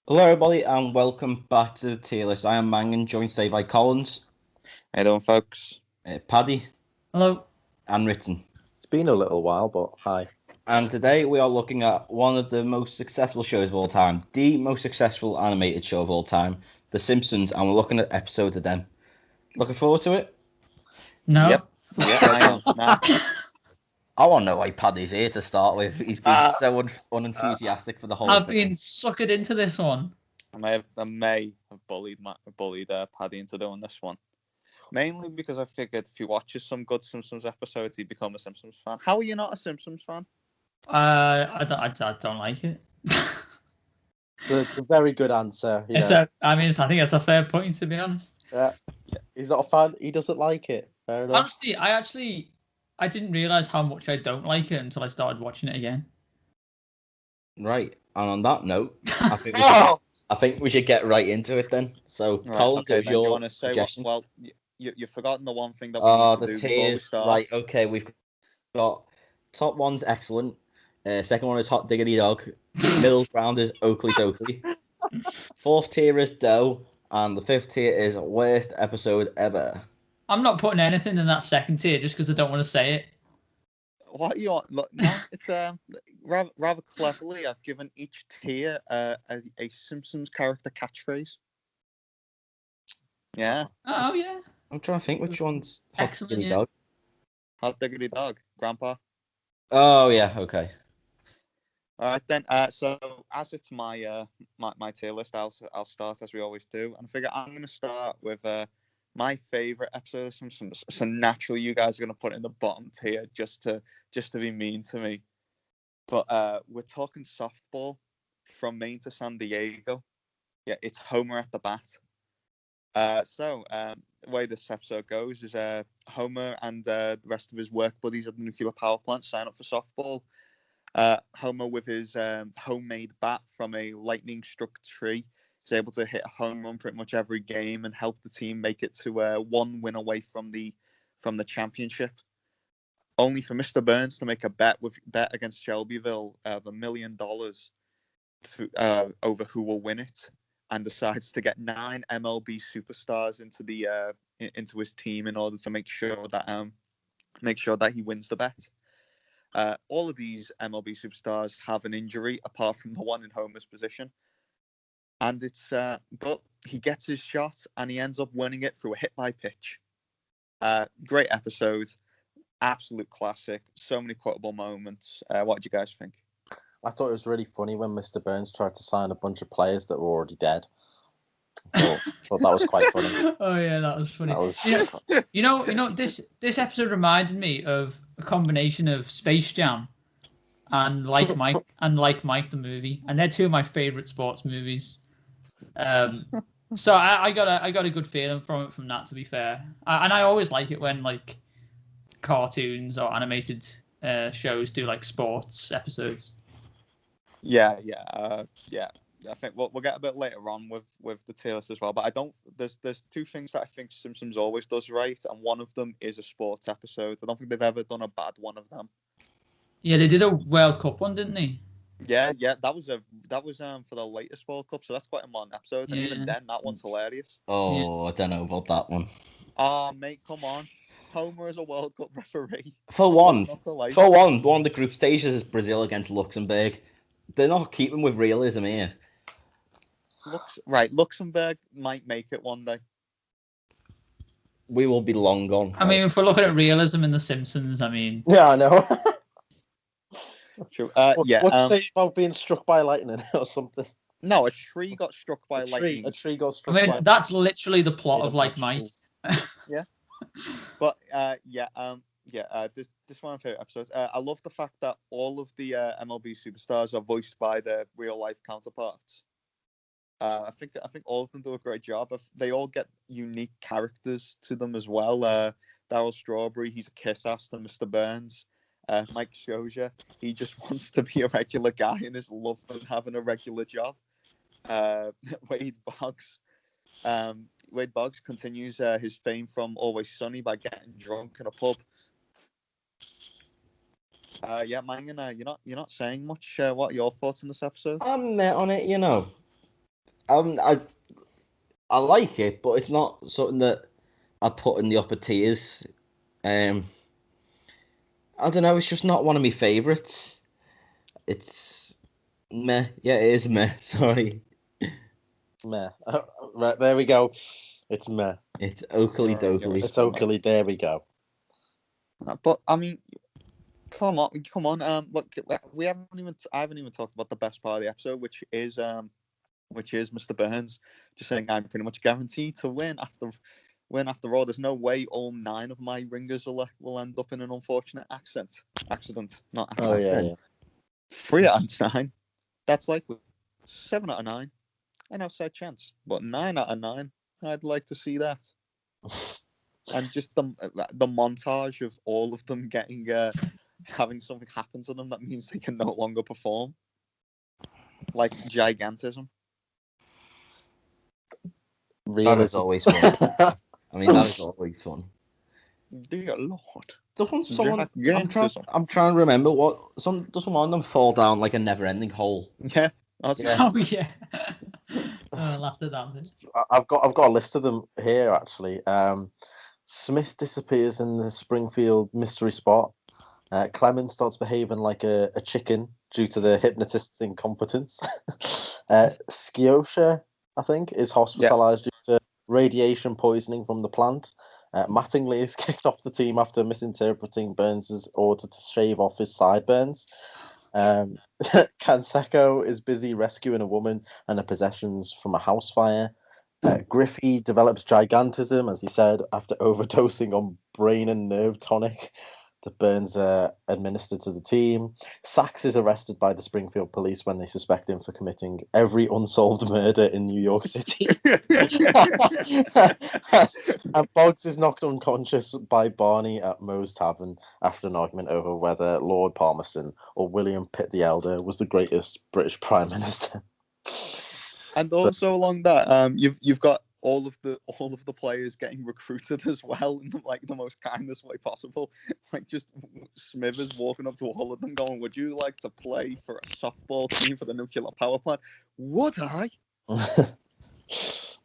Hello, everybody, and welcome back to the tier list. I am Mangan, joined today by Collins, How you doing, folks? Paddy, Hello. and Ritten. It's been a little while, but hi. And today we are looking at one of the most successful shows of all time, the most successful animated show of all time, The Simpsons, and we're looking at episodes of them. Looking forward to it? No. Yep. Yeah, I am. Nah. I want to know why Paddy's here to start with. He's been so unenthusiastic for the whole I've thing. been suckered into this one. I may have bullied Paddy into doing this one. Mainly because I figured if he watches some good Simpsons episodes, he'd become a Simpsons fan. How are you not a Simpsons fan? I don't like it. It's a very good answer. I think that's a fair point, to be honest. He's not a fan. He doesn't like it. Fair enough. Honestly, I didn't realize how much I don't like it until I started watching it again. Right, and on that note, I think we should get right into it then. So, Right, Collins, okay, it was then you your want to say suggestion. well, you've forgotten the one thing that we need to The do before we tiers, start. right? Okay, we've got top one's excellent. Second one is Hot Diggity Dog. Middle ground is Oakley Dokley. Fourth tier is Doe, and the fifth tier is worst episode ever. I'm not putting anything in that second tier just because I don't want to say it. What you want? Look, no, it's rather cleverly. I've given each tier a Simpsons character catchphrase. Yeah, Oh yeah. I'm trying to think which one's Hot Excellent, Diggity yeah. Dog. hot diggity dog, Grandpa. Oh yeah, okay. All right then. So as it's my tier list, I'll start as we always do, and I figure I'm gonna start with my favorite episode of Simpsons. So naturally, you guys are gonna put it in the bottom tier just to be mean to me. But we're talking softball from Maine to San Diego. Yeah, it's Homer at the bat. The way this episode goes is Homer and the rest of his work buddies at the nuclear power plant sign up for softball. Homer, with his homemade bat from a lightning-struck tree, is able to hit a home run pretty much every game and help the team make it to one win away from the championship. Only for Mr. Burns to make a bet against Shelbyville of $1 million over who will win it, and decides to get 9 MLB superstars into his team in order to make sure that he wins the bet. All of these MLB superstars have an injury apart from the one in Homer's position, and but he gets his shot and he ends up winning it through a hit by pitch. Great episode, absolute classic. So many quotable moments. What did you guys think? I thought it was really funny when Mr. Burns tried to sign a bunch of players that were already dead. I thought that was quite funny. Oh yeah, that was funny. That was This episode reminded me of a combination of Space Jam and Like Mike the movie, and they're two of my favorite sports movies. So I got a good feeling from that, to be fair, and I always like it when like cartoons or animated shows do like sports episodes. Yeah. I think we'll get a bit later on with the tier list as well. But I don't. There's two things that I think Simpsons always does right, and one of them is a sports episode. I don't think they've ever done a bad one of them. Yeah, they did a World Cup one, didn't they? Yeah. That was for the latest World Cup, so that's quite a modern episode. And even then, that one's hilarious. Oh, yeah. I don't know about that one. Oh, mate, come on. Homer is a World Cup referee. For one of the group stages is Brazil against Luxembourg. They're not keeping with realism here. Luxembourg might make it one day. We will be long gone. I mean, if we're looking at realism in The Simpsons, I mean... Yeah, I know. True. What to say about being struck by lightning or something? No, a tree got struck by lightning. A tree got struck. I mean, that's literally the plot of Like Mike. Yeah. But this one of my favorite episodes. I love the fact that all of the MLB superstars are voiced by their real life counterparts. I think all of them do a great job. They all get unique characters to them as well. Darryl Strawberry, he's a kiss ass to Mr. Burns. Mike Shoja, he just wants to be a regular guy and is loving having a regular job. Wade Boggs continues his fame from Always Sunny by getting drunk in a pub. Mangan, you're not saying much. What are your thoughts on this episode? I'm met on it, I like it, but it's not something that I put in the upper tiers. Um, I don't know. It's just not one of my favorites. It's meh. Yeah, it is meh. Sorry, Meh. Right, there we go. It's meh. it's Oakley You're Dokley. It's Oakley. There we go. But I mean, come on. Look, I haven't even talked about the best part of the episode, which is Mr. Burns just saying I'm pretty much guaranteed to win after all. There's no way all 9 of my ringers will end up in an unfortunate accident, not Oh accident. yeah. 3 out of 9, that's likely. 7 out of 9, an outside chance, but 9 out of 9, I'd like to see that. And just the montage of all of them getting having something happen to them that means they can no longer perform, like gigantism. That is Realism. always fun. I mean, that is always fun. Dear Lord. Someone, Gigantism. I'm trying to remember does one of them fall down like a never-ending hole? Yeah. Yeah. Oh yeah. I laughed at that bit. I've got a list of them here actually. Smith disappears in the Springfield mystery spot. Clement starts behaving like a chicken due to the hypnotist's incompetence. Scioscia, I think, is hospitalized due to radiation poisoning from the plant. Mattingly is kicked off the team after misinterpreting Burns' order to shave off his sideburns. Canseco is busy rescuing a woman and her possessions from a house fire. Griffey develops gigantism, as he said, after overdosing on brain and nerve tonic that Burns administered to the team. Sachs is arrested by the Springfield police when they suspect him for committing every unsolved murder in New York City. And Boggs is knocked unconscious by Barney at Moe's Tavern after an argument over whether Lord Palmerston or William Pitt the Elder was the greatest British Prime Minister. And also along that, you've got all of the players getting recruited as well in the most kindest way possible. Like just Smithers walking up to all of them, going, "Would you like to play for a softball team for the nuclear power plant?" Would I?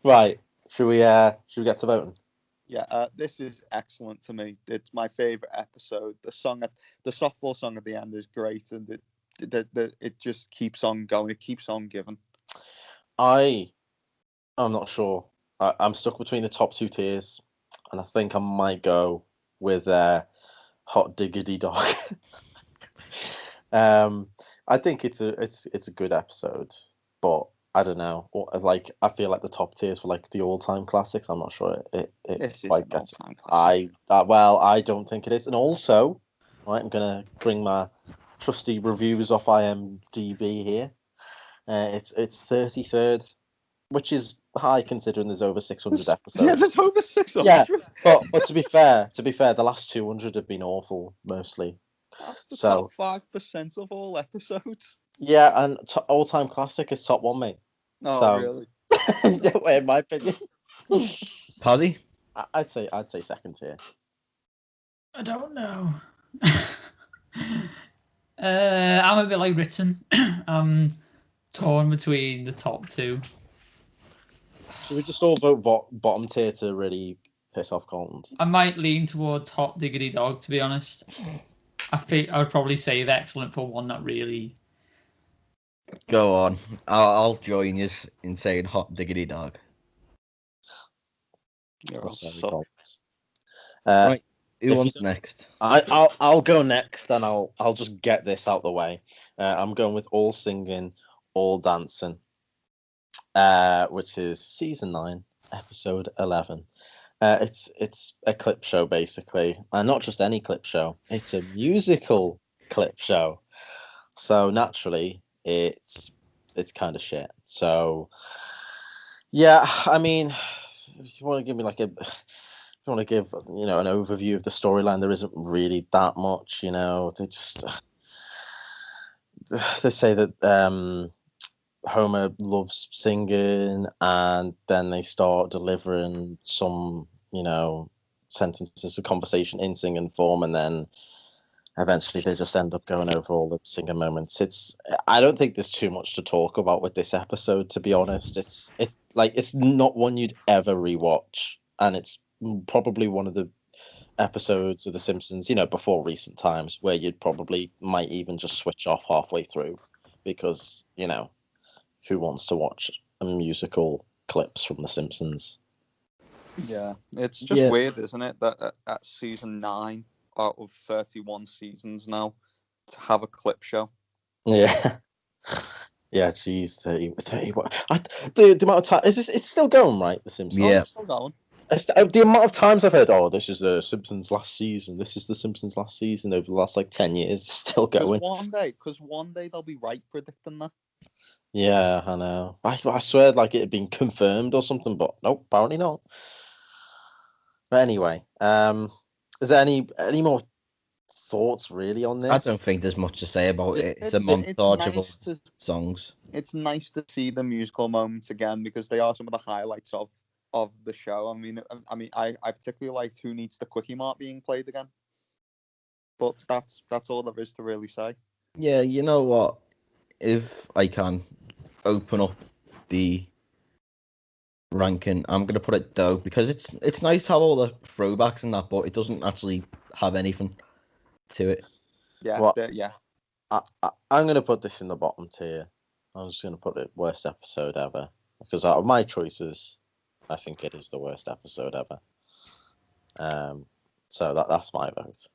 Right. Should we get to voting? Yeah, this is excellent to me. It's my favorite episode. The softball song at the end is great, and it just keeps on going. It keeps on giving. I'm not sure. I'm stuck between the top 2 tiers, and I think I might go with Hot Diggity Dog. I think it's a good episode, but I don't know. Like I feel like the top tiers were like the all-time classics. I'm not sure it This is quite an gets. all-time classic. I don't think it is. And also, right, I'm gonna bring my trusty reviews off IMDb here. It's 33rd, which is high considering there's over 600 episodes. Yeah, there's over 600. Yeah, but to be fair, the last 200 have been awful mostly. That's the So top 5% of all episodes. yeah, and all-time classic is top 1, mate. Oh, So- really? Yeah, in my opinion, Paddy? I'd say second tier. I don't know. I'm a bit like Ritson. I'm torn between the top 2. Should we just all vote bottom tier to really piss off Collins? I might lean towards Hot Diggity Dog, to be honest. I think I would probably save Excellent for one that really. Go on. I'll join you in saying Hot Diggity Dog. You're all Sorry, so- Collins. Right. Who if wants you- next? I'll go next, and I'll just get this out the way. I'm going with All Singing, All Dancing, which is season 9, episode 11. It's a clip show basically, and not just any clip show. It's a musical clip show, so naturally it's kind of shit. So yeah, I mean, if you want to give me like a you want to give an overview of the storyline, there isn't really that much. They say that Homer loves singing, and then they start delivering some sentences of conversation in singing form, and then eventually they just end up going over all the singer moments. I don't think there's too much to talk about with this episode, to be honest. It's not one you'd ever rewatch, and it's probably one of the episodes of The Simpsons, before recent times, where you'd probably might even just switch off halfway through, because who wants to watch a musical clips from The Simpsons? Yeah, it's just weird, isn't it, that at season 9 out of 31 seasons now, to have a clip show. Yeah. Yeah, geez, 31. The amount of time it's still going, right? The Simpsons. Yeah. It's still going. The amount of times I've heard, this is the Simpsons last season. This is the Simpsons last season over the last 10 years. It's still going. Because one day they'll be right predicting that. Yeah, I know. I swear it had been confirmed or something, but nope, apparently not. But anyway, is there any more thoughts really on this? I don't think there's much to say about it. It's a montage of old songs. It's nice to see the musical moments again, because they are some of the highlights of the show. I particularly liked Who Needs the Quickie Mart being played again. But that's all there is to really say. Yeah, you know what? If I can open up the ranking, I'm gonna put it down, because it's nice to have all the throwbacks and that, but it doesn't actually have anything to it. Yeah, I'm gonna put this in the bottom tier. I'm just gonna put it worst episode ever, because out of my choices, I think it is the worst episode ever. So that's my vote.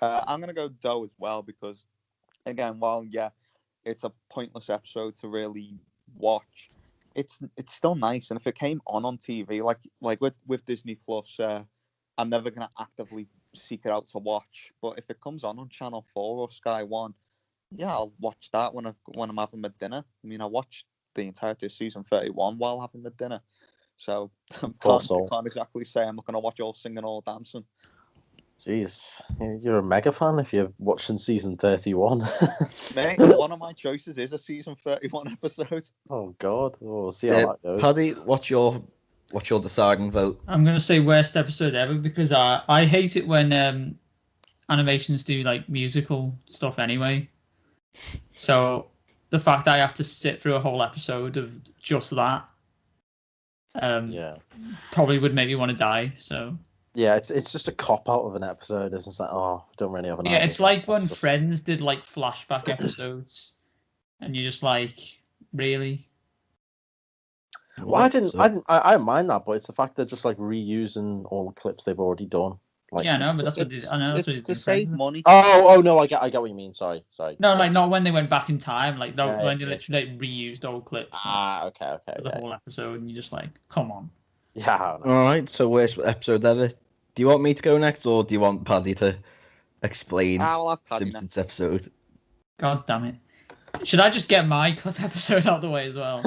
I'm gonna go Doe as well, because again, while it's a pointless episode to really watch, it's still nice. And if it came on TV, like with Disney Plus, I'm never gonna actively seek it out to watch. But if it comes on Channel 4 or Sky One, I'll watch that when I'm having my dinner. I watched the entirety of season 31 while having my dinner, so I can't exactly say I'm not gonna watch all singing, all dancing. Jeez, you're a mega fan if you're watching season 31. Mate, one of my choices is a season 31 episode. Oh God, we'll see how that goes. Paddy, what's your deciding vote? I'm gonna say worst episode ever, because I hate it when animations do like musical stuff anyway. So the fact that I have to sit through a whole episode of just that, probably would make me want to die. So. Yeah, it's just a cop out of an episode. It's like, don't really have an idea. It's like when Friends did like flashback episodes, and you're just like, really? Well, I don't mind that, but it's the fact they're just like reusing all the clips they've already done. Like, yeah, no, but that's what it's to save money. Oh no, I get what you mean. Sorry. No, like not when they went back in time, like when they literally reused old clips. Okay. For the whole episode, and you're just like, come on. Yeah. All right. So worst episode ever. Do you want me to go next, or do you want Paddy to explain Simpsons episode? God damn it! Should I just get my clip episode out of the way as well?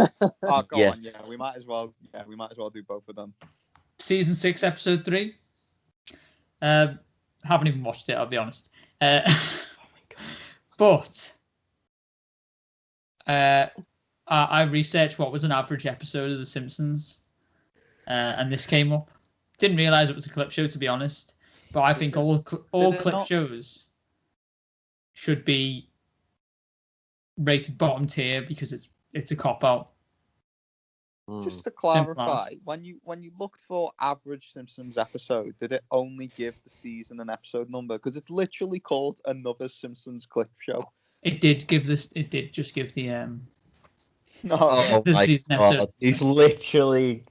Oh, go on. Yeah, we might as well. Yeah, we might as well do both of them. Season 6, episode 3. Haven't even watched it. I'll be honest. Oh my God. But I researched what was an average episode of The Simpsons, and this came up. Didn't realize it was a clip show, to be honest. But I think all clip shows should be rated bottom tier, because it's a cop out. Just to clarify, when you looked for average Simpsons episode, did it only give the season and episode number? Because it's literally called another Simpsons clip show. It did give this. It did just give the Oh the my season God! episode. He's literally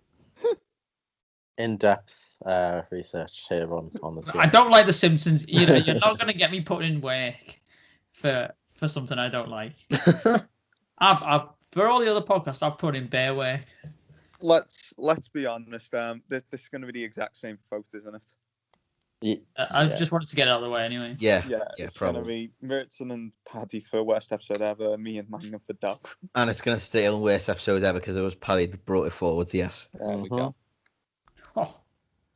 in-depth research here on the team. I don't like The Simpsons either. You're not going to get me putting in work for something I don't like. I've for all the other podcasts, I've put in bare work. Let's be honest. This is going to be the exact same vote, isn't it? I just wanted to get it out of the way anyway. Yeah, it's going to be Mertzen and Paddy for worst episode ever, me and Mangan for Doug. And it's going to stay on worst episode ever, because it was Paddy that brought it forwards. Yes. There we go. Oh.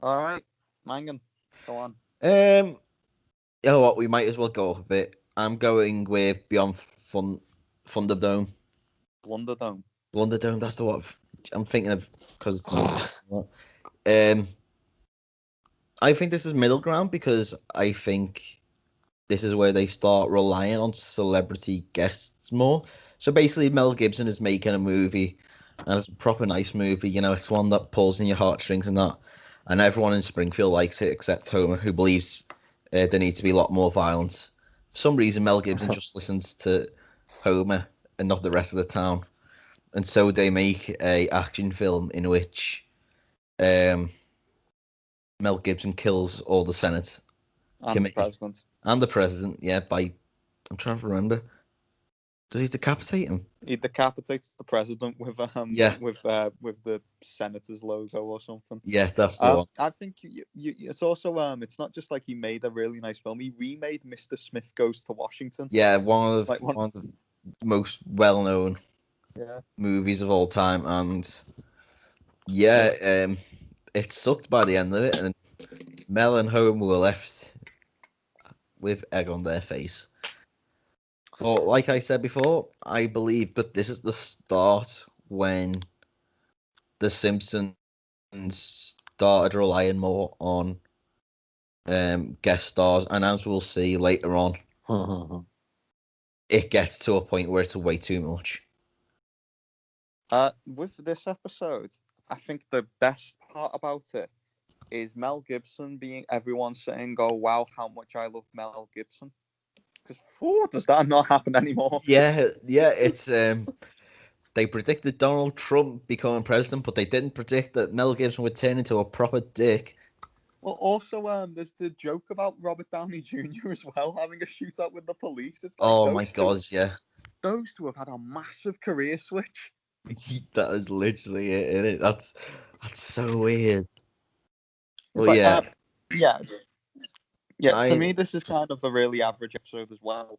All right, Mangan, go on. You know what? We might as well go up a bit. I'm going with Beyond Thunderdome. Blunderdome. That's the one I'm thinking of, because I think this is middle ground, because I think this is where they start relying on celebrity guests more. So basically, Mel Gibson is making a movie, and it's a proper nice movie. You know, it's one that pulls in your heartstrings and that. And everyone in Springfield likes it except Homer, who believes there needs to be a lot more violence. For some reason, Mel Gibson just listens to Homer and not the rest of the town. And so they make a action film in which Mel Gibson kills all the Senate And the committee president. and the president. Yeah, by I'm trying to remember. Does he decapitate him? He decapitates the president with Yeah. with the senator's logo or something. Yeah, that's the one. I think it's also it's not just like he made a really nice film. He remade Mr. Smith Goes to Washington. Yeah, one of Like one of the most well-known Yeah. movies of all time, and yeah, it sucked by the end of it, and Mel and Homer were left with egg on their face. But like I said before, I believe that this is the start when the Simpsons started relying more on guest stars, and as we'll see later on, it gets to a point where it's way too much. With this episode, I think the best part about it is Mel Gibson being everyone saying, "Oh wow, how much I love Mel Gibson." Because does that not happen anymore? Yeah, it's they predicted Donald Trump becoming president, but they didn't predict that Mel Gibson would turn into a proper dick. Well, also, there's the joke about Robert Downey Jr. as well having a shootout with the police. It's like Oh my god, yeah. Those two have had a massive career switch. That is literally it, isn't it? That's so weird. It's Well, like, yeah. To me, this is kind of a really average episode as well.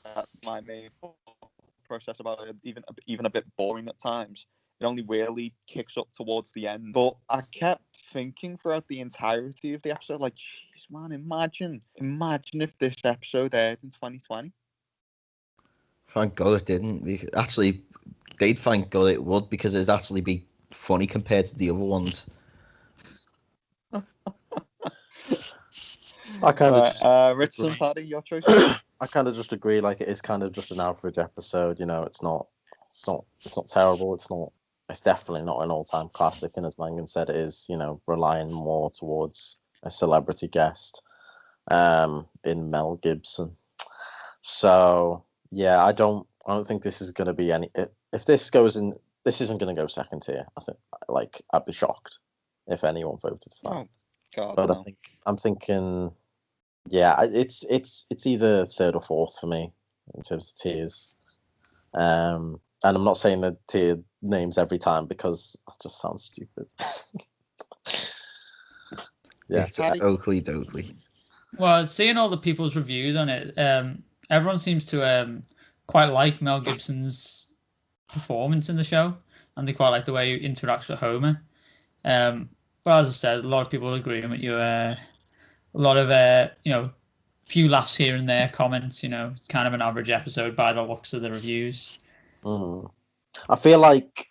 That's my main process about it. Even a bit boring at times. It only really kicks up towards the end. But I kept thinking throughout the entirety of the episode, like, jeez, man, imagine if this episode aired in 2020. Thank God it didn't. Actually, they'd thank God it would, because it'd actually be funny compared to the other ones. I kind of Rich and Paddy, your choice. I kind of just agree. Like, it is kind of just an average episode. You know, it's not terrible. It's definitely not an all-time classic. And as Mangan said, it is, you know, relying more towards a celebrity guest, in Mel Gibson. So yeah, I don't think this is going to be any. If this goes in, this isn't going to go second tier. I think, like, I'd be shocked if anyone voted for that. Oh God, but no. I'm thinking, yeah, it's either third or fourth for me in terms of tiers. And I'm not saying the tier names every time because that just sounds stupid. Yeah, it's Oakley Dokley. Well, seeing all the people's reviews on it, everyone seems to quite like Mel Gibson's performance in the show, and they quite like the way he interacts with Homer. But as I said, a lot of people agree with you. A lot of few laughs here and there, comments. It's kind of an average episode by the looks of the reviews. I feel like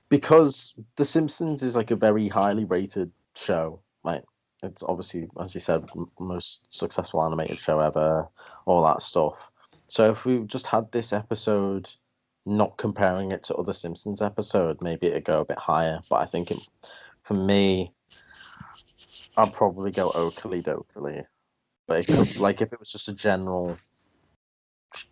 because The Simpsons is like a very highly rated show, like, it's obviously, as you said, most successful animated show ever, all that stuff. So if we just had this episode, not comparing it to other Simpsons episode, maybe it'd go a bit higher. But I think for me, I'd probably go Oakley Dokley. But it could, like, if it was just a general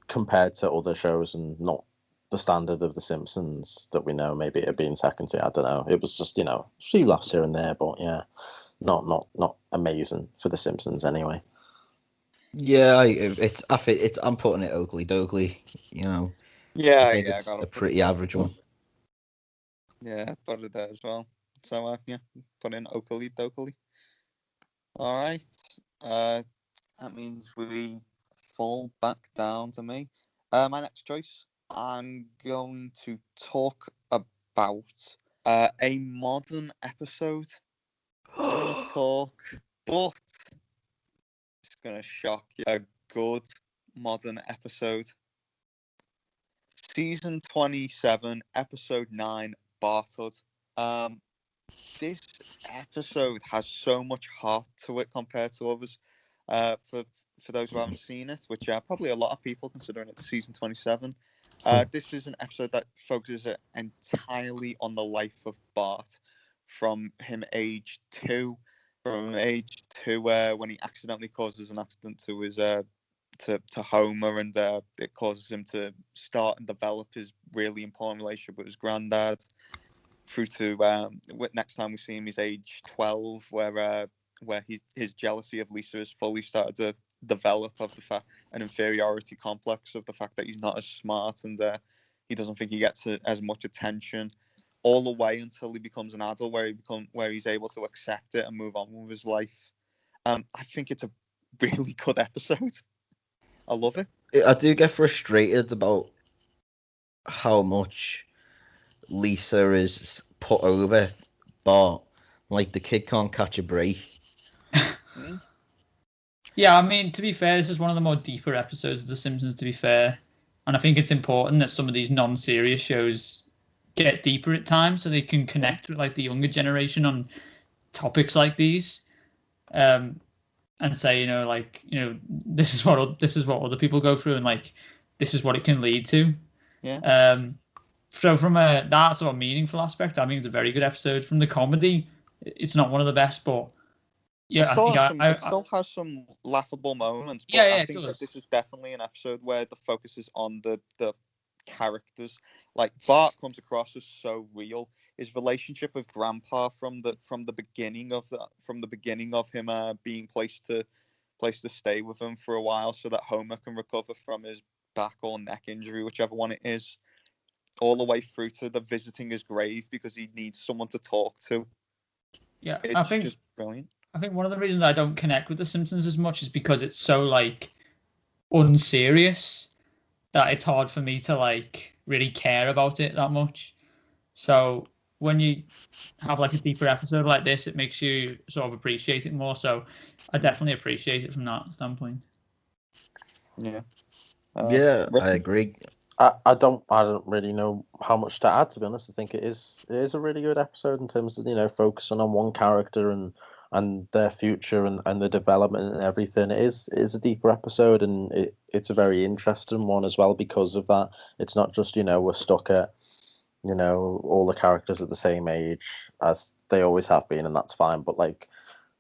compared to other shows and not the standard of The Simpsons that we know, maybe it'd be in second tier. I don't know. It was just, a few laughs here and there, but yeah, not amazing for The Simpsons anyway. Yeah, I'm putting it Oakley Dokley. Yeah, I think it's a pretty average one. Yeah, put it there as well. So put in Oakley Dokley. All right. That means we fall back down to me. My next choice, I'm going to talk about a modern episode. But it's going to shock you. A good modern episode. Season 27, episode 9, Bartod. this episode has so much heart to it compared to others. For those who haven't seen it, which probably a lot of people considering it's season 27, this is an episode that focuses entirely on the life of Bart from him age 2, when he accidentally causes an accident to his to Homer, and it causes him to start and develop his really important relationship with his granddad, through to next time we see him, he's age 12, where his jealousy of Lisa is fully started to develop, of the fact an inferiority complex of the fact that he's not as smart, and he doesn't think he gets as much attention, all the way until he becomes an adult, where he's able to accept it and move on with his life. I think it's a really good episode. I love it. I do get frustrated about how much Lisa is put over, but like the kid can't catch a break. Yeah, I mean, to be fair, this is one of the more deeper episodes of The Simpsons, to be fair. And I think it's important that some of these non-serious shows get deeper at times so they can connect with like the younger generation on topics like these. And say, this is what other people go through, and like this is what it can lead to. Yeah. So from that sort of meaningful aspect, I think it's a very good episode. From the comedy, it's not one of the best, but yeah, it still has some laughable moments. But I think that this is definitely an episode where the focus is on the characters. Like Bart comes across as so real. His relationship with Grandpa from the beginning of him being placed to stay with him for a while so that Homer can recover from his back or neck injury, whichever one it is, all the way through to the visiting his grave because he needs someone to talk to. Yeah, it's just brilliant. I think one of the reasons I don't connect with The Simpsons as much is because it's so like unserious that it's hard for me to like really care about it that much. So when you have like a deeper episode like this, it makes you sort of appreciate it more. So I definitely appreciate it from that standpoint. Yeah. I agree. I don't really know how much to add, to be honest. I think it is a really good episode in terms of focusing on one character and their future and the development and everything. It is a deeper episode, and it's a very interesting one as well because of that. It's not just we're stuck at all the characters at the same age as they always have been, and that's fine. But like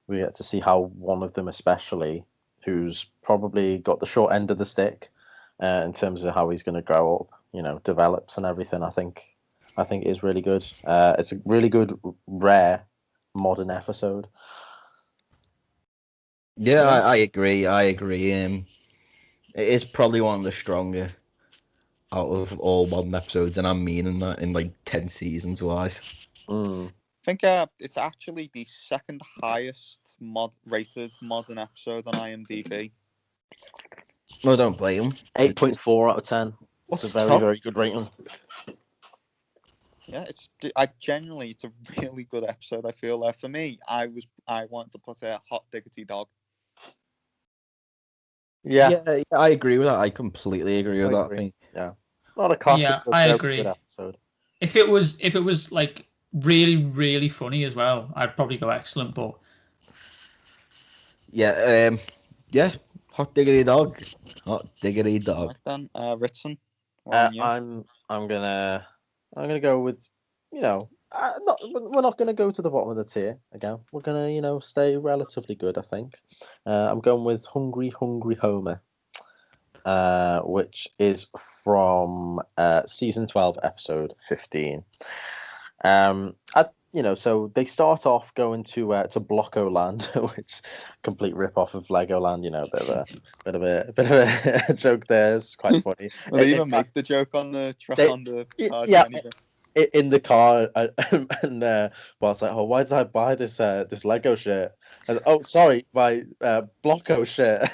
we get to see how one of them, especially, who's probably got the short end of the stick in terms of how he's going to grow up, develops and everything. I think it is really good. It's a really good, rare, modern episode. Yeah, I agree. It is probably one of the stronger out of all modern episodes, and I'm meaning that in like 10 seasons wise. I think it's actually the second highest rated modern episode on IMDb. No, don't blame him. 8.4 out of 10. It's a very, very good rating. Yeah, it's a really good episode. I feel for me, I want to put a hot diggity dog. Yeah, I agree with that. I completely agree with that. I think. Yeah, not a classic. Yeah, I agree. Good episode. If it was like really, really funny as well, I'd probably go excellent. But yeah, hot diggity dog. Hot diggity dog. Right then, Ritson. I'm gonna go with we're not gonna go to the bottom of the tier again. We're gonna stay relatively good. I think. I'm going with Hungry Homer, which is from season 12, episode 15. So they start off going to Blocko Land, which complete rip off of Legoland. Bit of a joke there. It's quite funny. Well, they even make the joke on the car journey. In the car, and Bart's like, "Oh, why did I buy this Lego shirt?" And, "Oh, sorry, my Blocko shirt."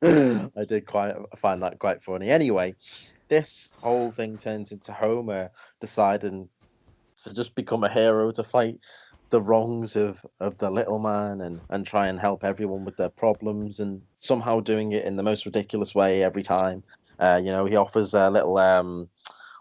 I did find that quite funny. Anyway, this whole thing turns into Homer deciding to just become a hero to fight the wrongs of the little man and try and help everyone with their problems, and somehow doing it in the most ridiculous way every time. He offers a little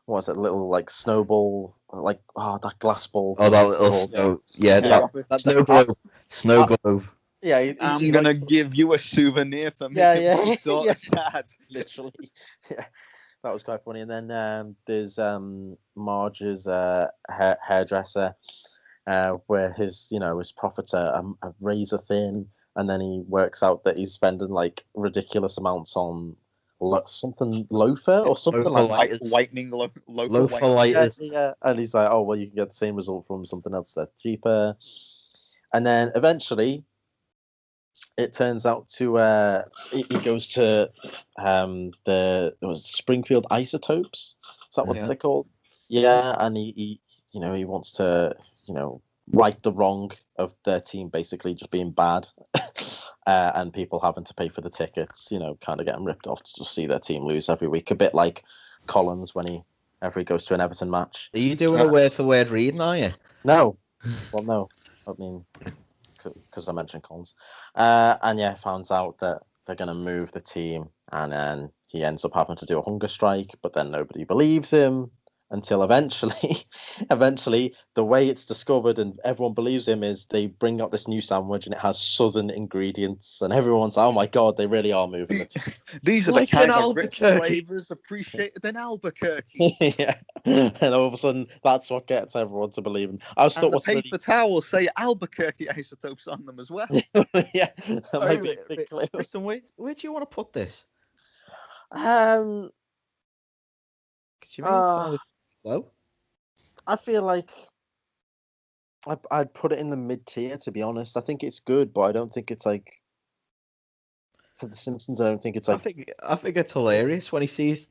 what was it? Little like snowball, like that glass ball. Oh, thing, that what's it little called? snow. Yeah, Yeah. that snow globe. Snow globe. Yeah, I'm gonna give you a souvenir for making my daughter sad. Literally. Yeah, that was quite funny. And then there's Marge's hairdresser, where his profits are razor thin, and then he works out that he's spending like ridiculous amounts on something loafer or something Loafer like lighters. Whitening, loafer Loafer whitening. lighters. yeah. And he's like, oh well, you can get the same result from something else that's cheaper. And then eventually, it turns out to he goes to it was Springfield Isotopes. Is that what Yeah. they're called? Yeah, and he he wants to right the wrong of their team basically just being bad, and people having to pay for the tickets. Kind of getting ripped off to just see their team lose every week. A bit like Collins whenever he goes to an Everton match. Are you doing a word for word reading? Are you? No, well, no, I mean, because I mentioned Collins. And yeah, finds out that they're going to move the team, and then he ends up having to do a hunger strike, but then nobody believes him until eventually, the way it's discovered and everyone believes him is they bring out this new sandwich and it has southern ingredients, and everyone's like, oh my god, they really are moving the team. These are Like the kind in of rich Albuquerque. flavors appreciated in Albuquerque. Yeah, and all of a sudden, that's what gets everyone to believe him. I was And thought the what's paper towels say Albuquerque isotopes on them as well. yeah, that might be a big clue. Listen, where do you want to put this? Um, 'Cause you made it sound low. I feel like I'd put it in the mid tier, to be honest. I think it's good, but I don't think it's like for the Simpsons. I don't think it's like. I think it's hilarious when he sees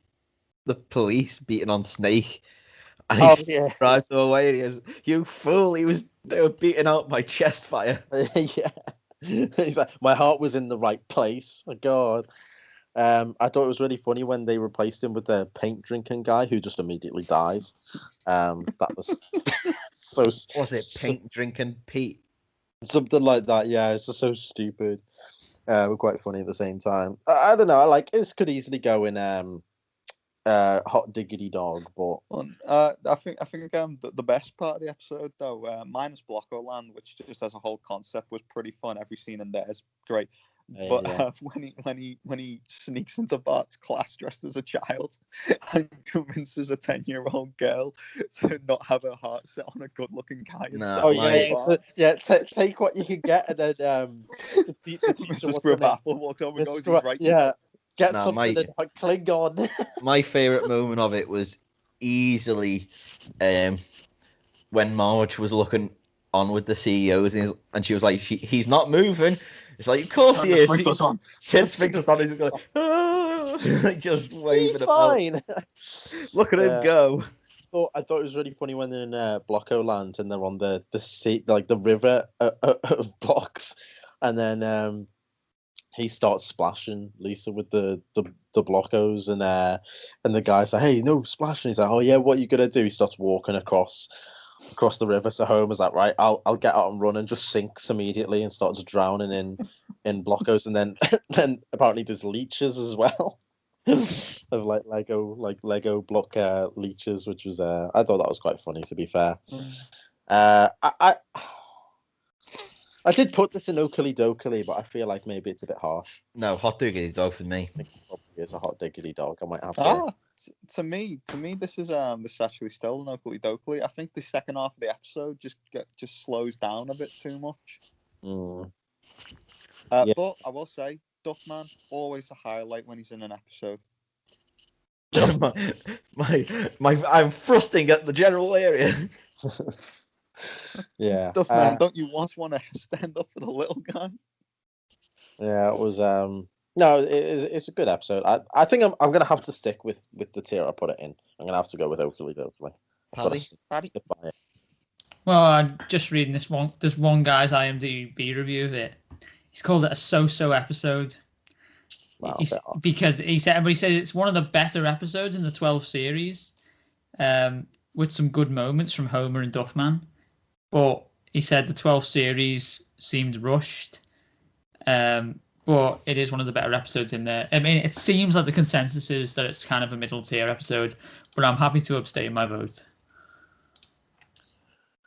the police beating on Snake, and Oh he yeah, drives them away. And he goes, "You fool! They were beating out my chest fire." yeah. He's like, my heart was in the right place. My God. I thought it was really funny when they replaced him with the paint drinking guy who just immediately dies. That was so. Was it paint drinking Pete? Something like that? Yeah, it's just so stupid. But quite funny at the same time. I don't know. Like this could easily go in Hot Diggity Dog, but I think the best part of the episode though, minus Blocko Land, which just as a whole concept was pretty fun. Every scene in there is great. But yeah. when he sneaks into Bart's class dressed as a child and convinces a 10-year-old girl to not have her heart set on a good-looking guy, No, take what you can get, and then the teacher, Mrs. Grabapple walks over and goes, "He's right." Get something and cling on. My favorite moment of it was easily when Marge was looking on with the CEOs and she was like, he's not moving. It's like, of course he is. Sprinklers on. Sprinklers on. He's going, just waving. He's fine. Look at him go. I thought it was really funny when they're in Blocko Land and they're on the sea, like the river of blocks, and then he starts splashing Lisa with the blockos, and the guy's like, "Hey, no splashing." He's like, "Oh yeah, what are you gonna do?" He starts walking across the river. So Homer's like, "Right, I'll get out and run," and just sinks immediately and starts drowning in blockos. And then apparently there's leeches as well. Of like Lego block leeches, which was I thought that was quite funny, to be fair. I did put this in Oakley Dokley, but I feel like maybe it's a bit harsh. No, Hot Diggity Dog for me. I think it probably is a Hot Diggity Dog. I might have to. To me, this is actually still an Oakley Dokley. I think the second half of the episode just slows down a bit too much. Yeah. But I will say, Duckman always a highlight when he's in an episode. I'm thrusting at the general area. Yeah, Duckman, don't you once want to stand up for the little guy? Yeah, it was. No, it's a good episode. I think I'm gonna have to stick with the tier I put it in. I'm gonna have to go with Oakley Dokley. Paddy? Well, I'm just reading this one. There's one guy's IMDb review of it. He's called it a so-so episode. Wow, because he said it's one of the better episodes in the 12 series, with some good moments from Homer and Duffman. But he said the 12 series seemed rushed. but it is one of the better episodes in there. I mean, it seems like the consensus is that it's kind of a middle tier episode, but I'm happy to abstain my vote.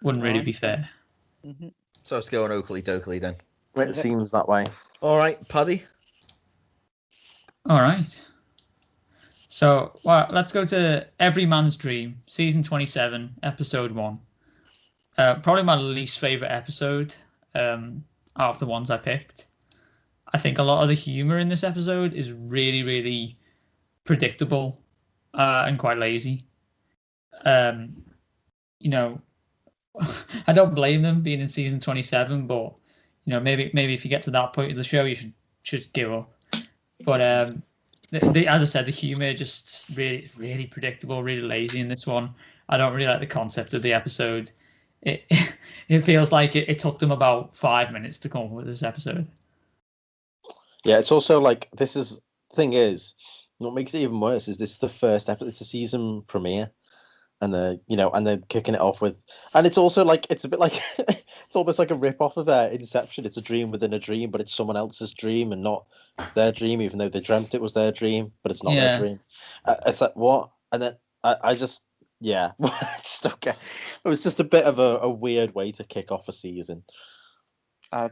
Wouldn't really be fair. Mm-hmm. So it's going Oakley Dokley then. It seems that way. All right, Paddy. All right. So, well, let's go to Every Man's Dream, season 27, episode 1. Probably my least favorite episode out of the ones I picked. I think a lot of the humor in this episode is really, really predictable and quite lazy. You know, I don't blame them being in season 27, but you know, maybe if you get to that point of the show, you should give up. But as I said, the humor just really, really predictable, really lazy in this one. I don't really like the concept of the episode. It feels like it took them about 5 minutes to come up with this episode. Yeah, it's also like thing is, what makes it even worse is this is the first episode. It's a season premiere, and they're kicking it off with, and it's also like it's a bit like it's almost like a rip off of Inception. It's a dream within a dream, but it's someone else's dream and not their dream, even though they dreamt it was their dream, but it's not their dream. It's like what? And then I just just okay. It was just a bit of a weird way to kick off a season. I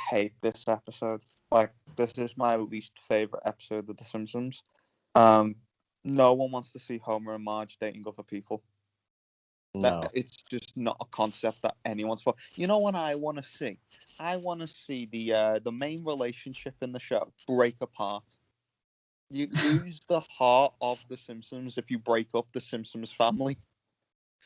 hate this episode. Like, this is my least favorite episode of The Simpsons. No one wants to see Homer and Marge dating other people. No, it's just not a concept that anyone's for. You know what I want to see? I want to see the main relationship in the show break apart. You lose the heart of The Simpsons if you break up the Simpsons family.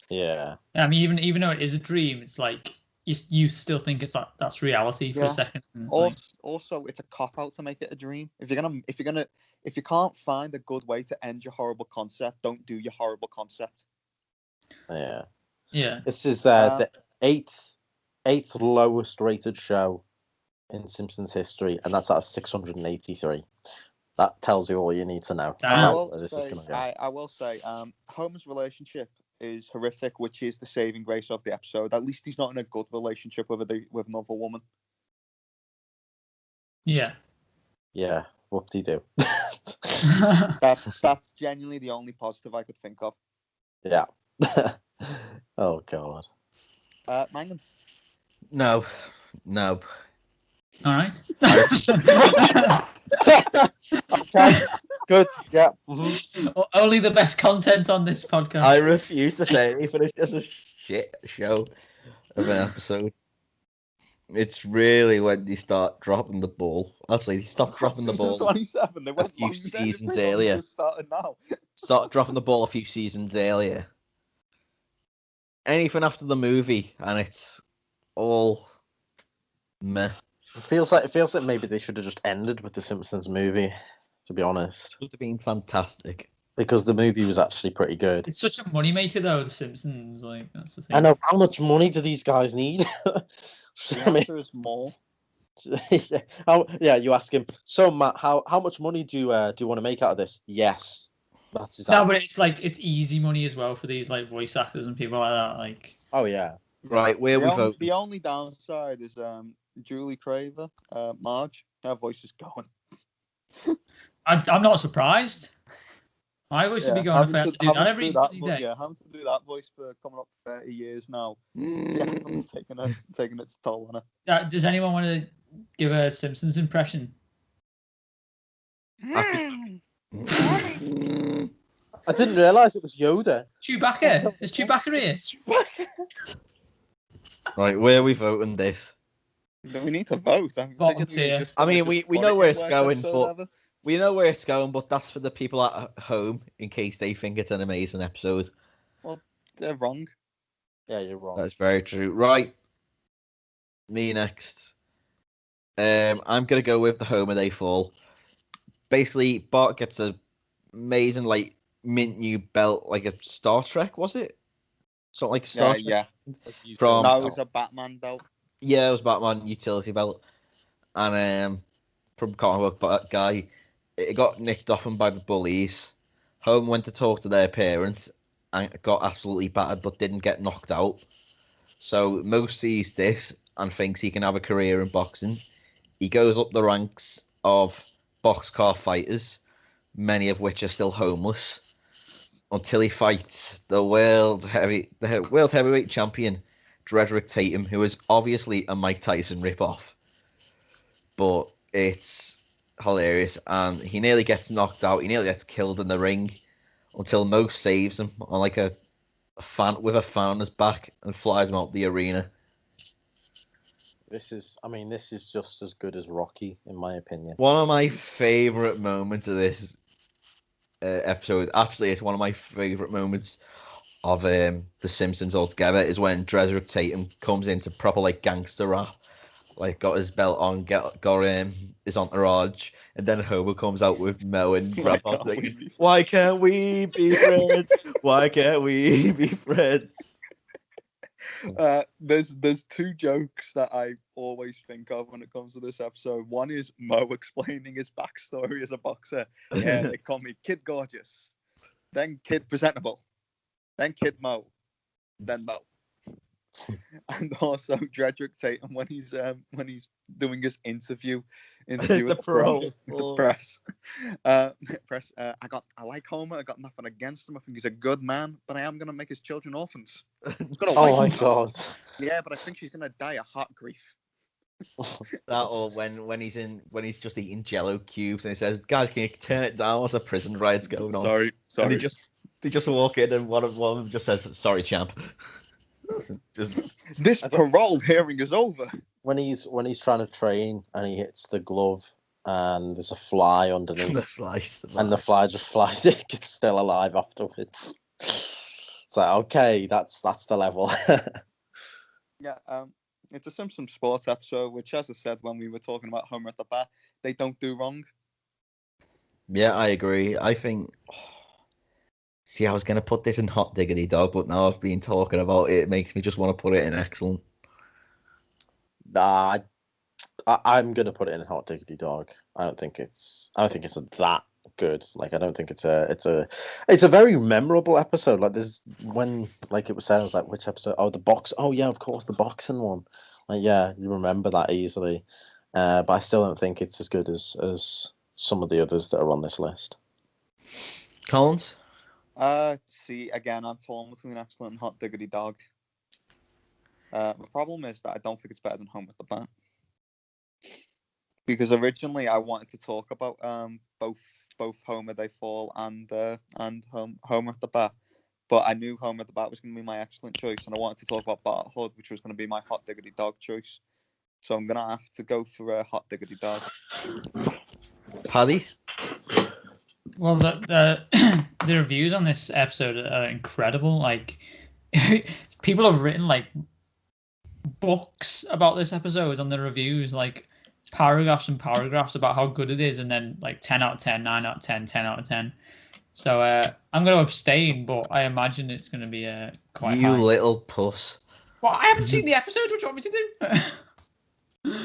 Yeah. I mean, even though it is a dream, it's like you still think that's reality for a second. Also, it's a cop out to make it a dream. If you can't find a good way to end your horrible concept, don't do your horrible concept. Yeah. Yeah. This is the eighth lowest rated show in Simpsons history, and that's at 683. That tells you all you need to know. I will say, Homer's relationship is horrific, which is the saving grace of the episode. At least he's not in a good relationship with another woman. Yeah. Yeah. Whoop-de-doo. That's genuinely the only positive I could think of. Yeah. Oh God. Mangan. No. All right. Okay. Good. Yeah. Mm-hmm. Only the best content on this podcast. I refuse to say anything. It's just a shit show of an episode. It's really when they start dropping the ball. Actually, they stopped dropping the ball. 27. They went a few seasons earlier. Started now. Start dropping the ball a few seasons earlier. Anything after the movie, and it's all meh. It feels like maybe they should have just ended with the Simpsons movie, to be honest. It would have been fantastic. Because the movie was actually pretty good. It's such a moneymaker, though, The Simpsons. Like, that's the thing. I know. How much money do these guys need? The answer is more. Yeah, you ask him. So, Matt, how much money do you want to make out of this? Yes. That's his No, answer. but it's easy money as well for these like voice actors and people like that. Like, oh yeah. Right, where we vote? The only downside is Julie Craver, Marge. Her voice is going. I'm not surprised. My voice would be going if I had to do that every day. Yeah, having to do that voice for coming up 30 years now. Definitely taking its toll on her. Does anyone want to give a Simpsons impression? I didn't realise it was Yoda. Chewbacca. Is Chewbacca here? Chewbacca. Right, where are we voting this? We need to vote. Volunteer. I mean, we know where it's going, but we know where it's going, but that's for the people at home in case they think it's an amazing episode. Well, they're wrong. Yeah, you're wrong. That's very true. Right, me next. I'm gonna go with the Homer They Fall. Basically, Bart gets a amazing like mint new belt, like a Star Trek, was it? Something like Star Trek. Yeah. From No, it was a Batman belt. Yeah, it was Batman utility belt, and from comic book guy, it got nicked off him by the bullies. Home went to talk to their parents and got absolutely battered, but didn't get knocked out. So Mo sees this and thinks he can have a career in boxing. he goes up the ranks of boxcar fighters, many of which are still homeless, until he fights the world heavyweight champion, Drederick Tatum, who is obviously a Mike Tyson ripoff. But it's hilarious, and he nearly gets knocked out. He nearly gets killed in the ring until Mo saves him on like a fan with a fan on his back and flies him out the arena. This is just as good as Rocky, in my opinion. One of my favorite moments of this episode, actually, it's one of my favorite moments of The Simpsons altogether, is when Drederick Tatum comes into proper like gangster rap, like got his belt on, got his entourage, and then Homer comes out with Mo and Grandpa singing, "Why can't we be friends? Why can't we be friends?" There's two jokes that I always think of when it comes to this episode. One is Mo explaining his backstory as a boxer. Yeah, they call me Kid Gorgeous, then Kid Presentable, then Kid Mo, then Mo. And also Drederick Tatum when he's doing his interview with the press. I like Homer. I got nothing against him. I think he's a good man, but I am gonna make his children orphans. Oh my god! Yeah, but I think she's gonna die of heart grief. That or when he's just eating Jello cubes and he says, "Guys, can you turn it down? What's a prison riot's going on?" Sorry. And they just walk in and one of them just says, "Sorry, champ." Just this parole hearing is over. When he's trying to train and he hits the glove and there's a fly underneath, and the fly just flies in, it's still alive afterwards. It's like, okay, that's the level. Yeah, it's a Simpsons sports episode, which, as I said when we were talking about Homer at the bat, they don't do wrong. Yeah, I agree. I think. See, I was going to put this in Hot Diggity Dog, but now I've been talking about it. It makes me just want to put it in Excellent. Nah, I'm going to put it in Hot Diggity Dog. I don't think it's that good. Like, I don't think it's a very memorable episode. Like, there's when, like it was said, I was like, which episode? Oh, the box. Oh yeah, of course, the boxing one. Like, yeah, you remember that easily. But I still don't think it's as good as some of the others that are on this list. Collins? See, again, I'm torn between Excellent and Hot Diggity Dog. The problem is that I don't think it's better than Home at the Bat. Because originally I wanted to talk about both Homer They Fall and Homer at the Bat. But I knew Homer at the Bat was going to be my excellent choice, and I wanted to talk about Bart Hood, which was going to be my Hot Diggity Dog choice. So I'm going to have to go for a Hot Diggity Dog. Paddy? Well, the reviews on this episode are incredible. Like, people have written like books about this episode on the reviews, like paragraphs and paragraphs about how good it is, and then like 10 out of 10, 9 out of 10, 10 out of 10. So I'm going to abstain, but I imagine it's going to be quite high. You little puss. Well, I haven't seen the episode. What do you want me to do?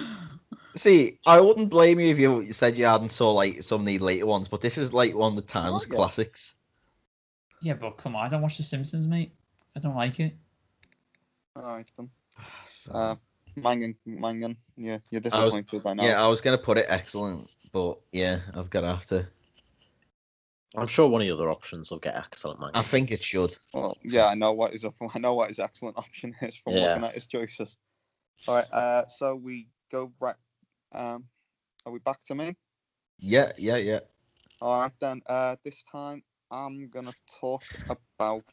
See, I wouldn't blame you if you said you hadn't saw like some of the later ones, but this is like one of the timeless classics. Yeah, but come on, I don't watch The Simpsons, mate. I don't like it. All right then. Mangan, yeah, you're disappointed by now. Yeah, I was gonna put it Excellent, but yeah, I've got to have to. I'm sure one of the other options will get Excellent. I think it should. Well, yeah, I know what his excellent option is from looking at his choices. All right, so we go right. Are we back to me? Yeah. All right then. This time I'm gonna talk about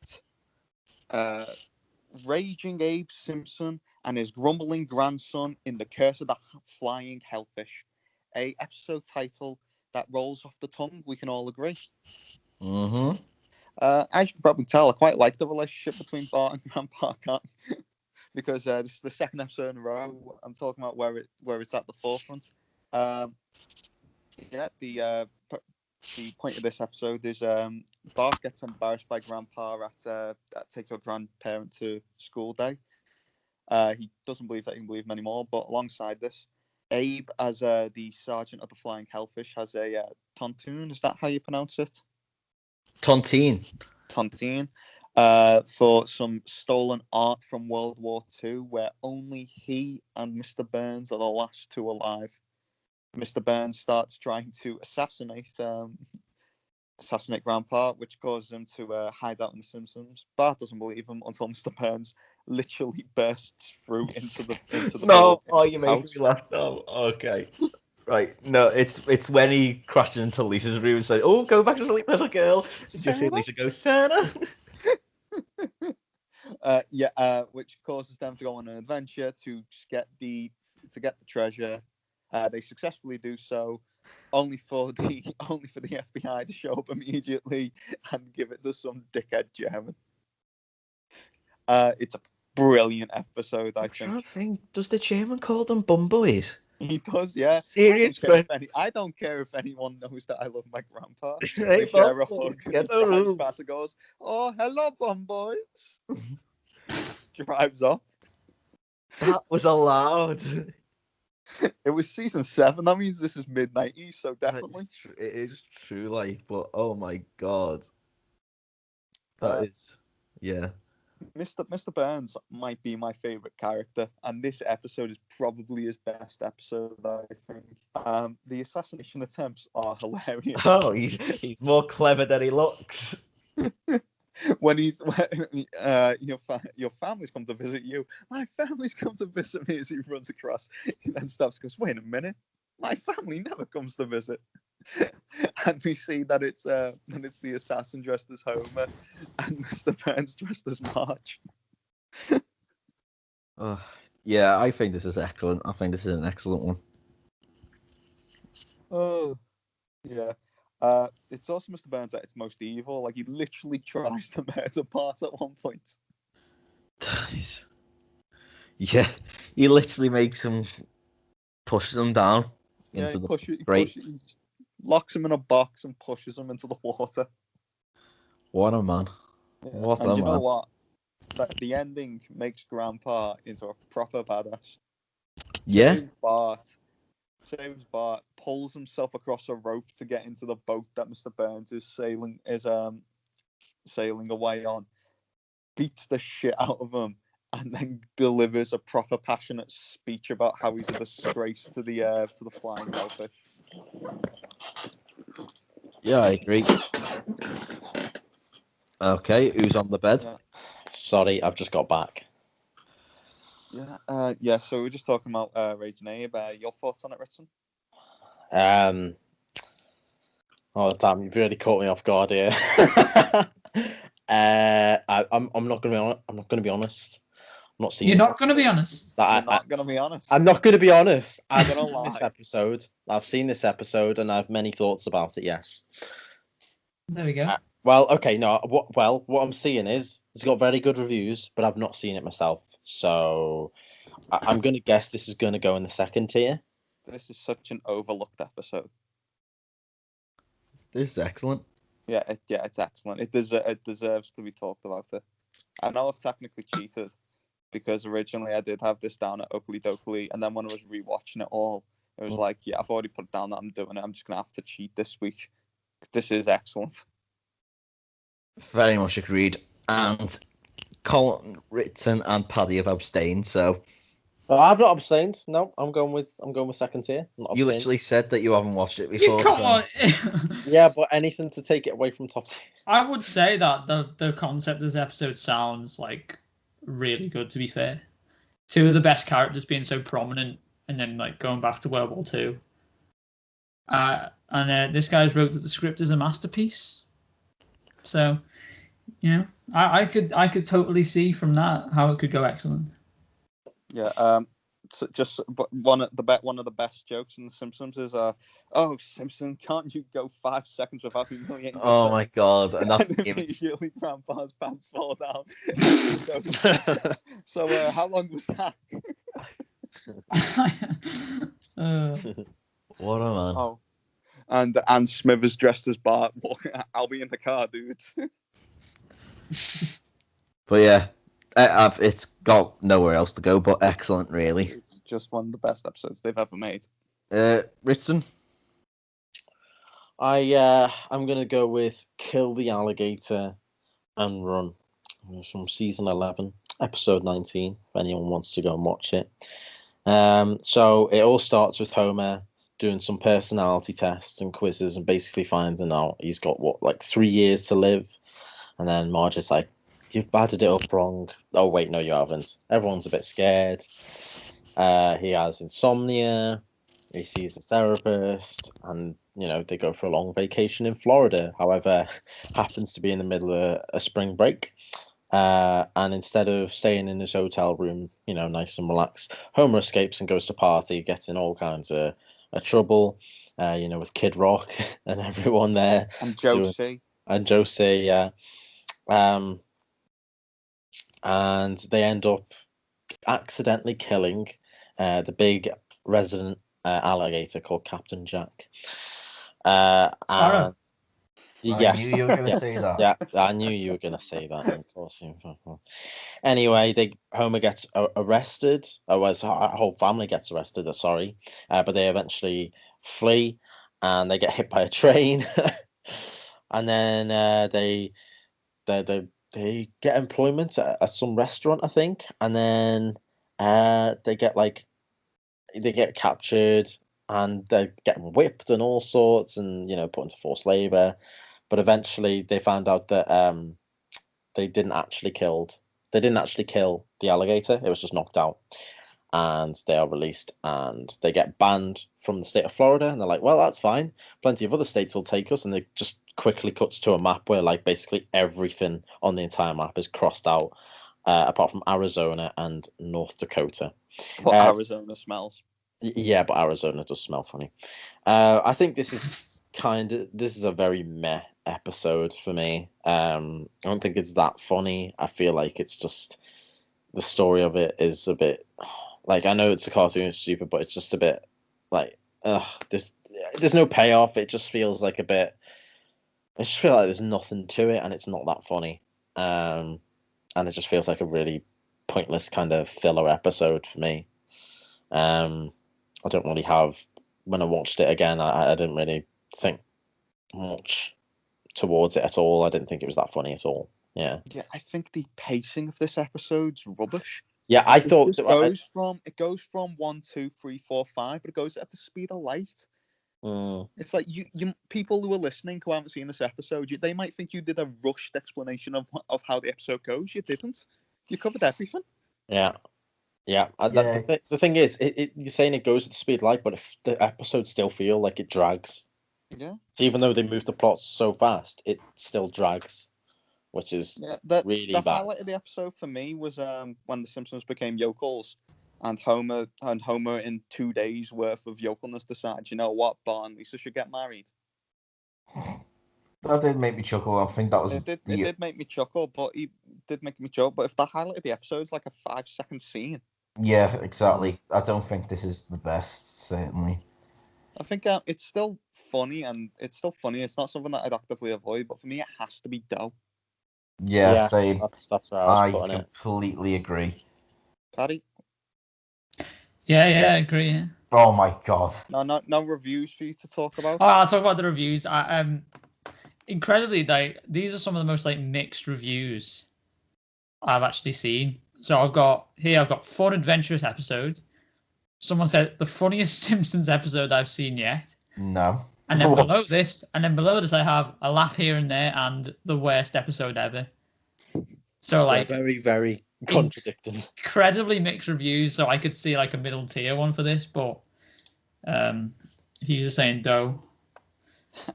Raging Abe Simpson and his grumbling grandson in The Curse of the Flying Hellfish, a episode title that rolls off the tongue. We can all agree. Mm-hmm. As you can probably tell, I quite like the relationship between Bart and Grandpa Khan. Because this is the second episode in a row I'm talking about where it's at the forefront. The point of this episode is Bart gets embarrassed by Grandpa at Take Your Grandparent to School Day. He doesn't believe that he can believe him anymore. But alongside this, Abe, as the sergeant of the Flying Hellfish, has a tontine. Is that how you pronounce it? Tontine. For some stolen art from World War II, where only he and Mr. Burns are the last two alive. Mr. Burns starts trying to assassinate Grandpa, which causes him to hide out in the Simpsons. Bart doesn't believe him until Mr. Burns literally bursts through into the No, door, you making me laugh. Oh, okay. Right, no, it's when he crashes into Lisa's room and says, "Oh, go back to sleep, little girl." Did you hear Lisa go, "Santa"? Which causes them to go on an adventure to get the treasure. They successfully do so, only for the FBI to show up immediately and give it to some dickhead German. It's a brilliant episode, I think. Does the German call them bumboys? He does, yeah. Serious I don't care if anyone knows that I love my grandpa. Hey, They share a bumboy, hug. get And a drives room. past and goes, "Oh, hello, bum boys." Drives off. That was allowed. It was season 7. That means this is mid-90s, so definitely. It is true, like, but oh my god. That is, yeah. Mr. Burns might be my favorite character, and this episode is probably his best episode, I think. The assassination attempts are hilarious. Oh, he's more clever than he looks. When your family's come to visit you. My family's come to visit me as he runs across. He then stops and goes, "Wait a minute. My family never comes to visit." And we see that it's the assassin dressed as Homer and Mr. Burns dressed as Marge. Yeah, I think this is excellent. I think this is an excellent one. Oh, yeah. It's also Mr. Burns at its most evil. Like, he literally tries to murder Bart at one point. Yeah, he literally makes him push them down into the he locks him in a box and pushes him into the water. What a man! Yeah. What and a you man! know what? That the ending makes Grandpa into a proper badass. Yeah. Saves Bart, pulls himself across a rope to get into the boat that Mr. Burns is sailing away on, beats the shit out of him, and then delivers a proper passionate speech about how he's a disgrace to the flying hellfish. Yeah, I agree. Okay, who's on the bed? Yeah. Sorry, I've just got back. Yeah. So we're just talking about Raging Abe. Your thoughts on it, Ritson? Oh damn! You've really caught me off guard here. I'm not gonna be honest. I'm not seeing. You're not going to be honest. You're not gonna be honest. I'm not gonna be honest. I'm I've gonna seen lie. this episode. I've seen this episode, and I have many thoughts about it. Yes. There we go. Well, okay, no. What I'm seeing is it's got very good reviews, but I've not seen it myself. So I'm gonna guess this is gonna go in the second tier. This is such an overlooked episode. This is excellent. Yeah, it's excellent. It deserves to be talked about. I know I've technically cheated because originally I did have this down at Oakley Dokley, and then when I was rewatching it all, it was like, yeah, I've already put down that I'm doing it. I'm just gonna have to cheat this week. This is excellent. Very much agreed. And Colin, Ritson, and Paddy have abstained. So I've not abstained. No, I'm going with second tier. you literally said that you haven't watched it before. Come on. Yeah, but anything to take it away from top tier. I would say that the concept of this episode sounds like really good, to be fair. Two of the best characters being so prominent and then like going back to World War II. And this guy's wrote that the script is a masterpiece. So, you know, I could totally see from that how it could go excellent. Yeah. So one of the best jokes in The Simpsons is, "Oh, Simpson, can't you go 5 seconds without humiliating?" Oh my god! And that's and immediately Grandpa's pants fall down. So, how long was that? What a man! Oh, and Smithers dressed as Bart. I'll be in the car, dude. But yeah, it's got nowhere else to go. But excellent, really. It's just one of the best episodes they've ever made. Ritson? I'm gonna go with Kill the Alligator and Run. It's from season 11, episode 19. If anyone wants to go and watch it. So it all starts with Homer doing some personality tests and quizzes and basically finding out he's got like 3 years to live. And then Marge is like, "You've battered it up wrong." Oh wait, no, you haven't. Everyone's a bit scared. He has insomnia. He sees a therapist, and they go for a long vacation in Florida. However, happens to be in the middle of a spring break. And instead of staying in his hotel room, nice and relaxed, Homer escapes and goes to party, gets in all kinds of trouble, with Kid Rock and everyone there. And Josie. And Josie, yeah. And they end up accidentally killing the big resident alligator called Captain Jack. And I knew you were going to say that. Yeah, I knew you were going to say that. Of course. Anyway, Homer gets arrested. His whole family gets arrested. Sorry, but they eventually flee, and they get hit by a train, and then they get employment at some restaurant, I think, and then they get captured, and they're getting whipped and all sorts, and put into forced labor. But eventually, they found out that they didn't actually kill the alligator. It was just knocked out, and they are released, and they get banned from the state of Florida. And they're like, "Well, that's fine. Plenty of other states will take us." And they just quickly cuts to a map where basically everything on the entire map is crossed out, apart from Arizona and North Dakota. But Arizona smells. Yeah, but Arizona does smell funny. I think this is a very meh episode for me. I don't think it's that funny. I feel like it's just the story of it is a bit I know it's a cartoon, it's stupid, but it's just a bit there's no payoff. It just feels like a bit. I just feel like there's nothing to it, and it's not that funny. And it just feels like a really pointless kind of filler episode for me. I don't really have. When I watched it again, I didn't really think much towards it at all. I didn't think it was that funny at all. Yeah. Yeah, I think the pacing of this episode's rubbish. Yeah, I thought it goes from 1, 2, 3, 4, 5, but it goes at the speed of light. It's like you people who are listening who haven't seen this episode, they might think you did a rushed explanation of how the episode goes. You didn't. You covered everything. Yeah. The thing is, you're saying it goes at the speed of light, but if the episodes still feel like it drags. Yeah. So even though they move the plot so fast, it still drags, which is really bad. The highlight of the episode for me was when the Simpsons became yokels, and Homer in 2 days worth of yokelness decides, you know what, Bart and Lisa should get married. That did make me chuckle. I think that was it did make me chuckle, but it did make me joke. But if the highlight of the episode is like a 5-second scene. Yeah, exactly. I don't think this is the best, certainly. I think it's still funny, and it's still funny. It's not something that I'd actively avoid, but for me, it has to be dull. Yeah, same. That's where I was putting it. I completely agree. Paddy? Yeah, I agree. Yeah. Oh my god. No reviews for you to talk about. Oh, I'll talk about the reviews. Incredibly, these are some of the most mixed reviews I've actually seen. So I've got fun, adventurous episode. Someone said the funniest Simpsons episode I've seen yet. No. And then below this, I have a laugh here and there and the worst episode ever. So very, very contradicting. Incredibly mixed reviews. So I could see a middle tier one for this, but he's just saying dough.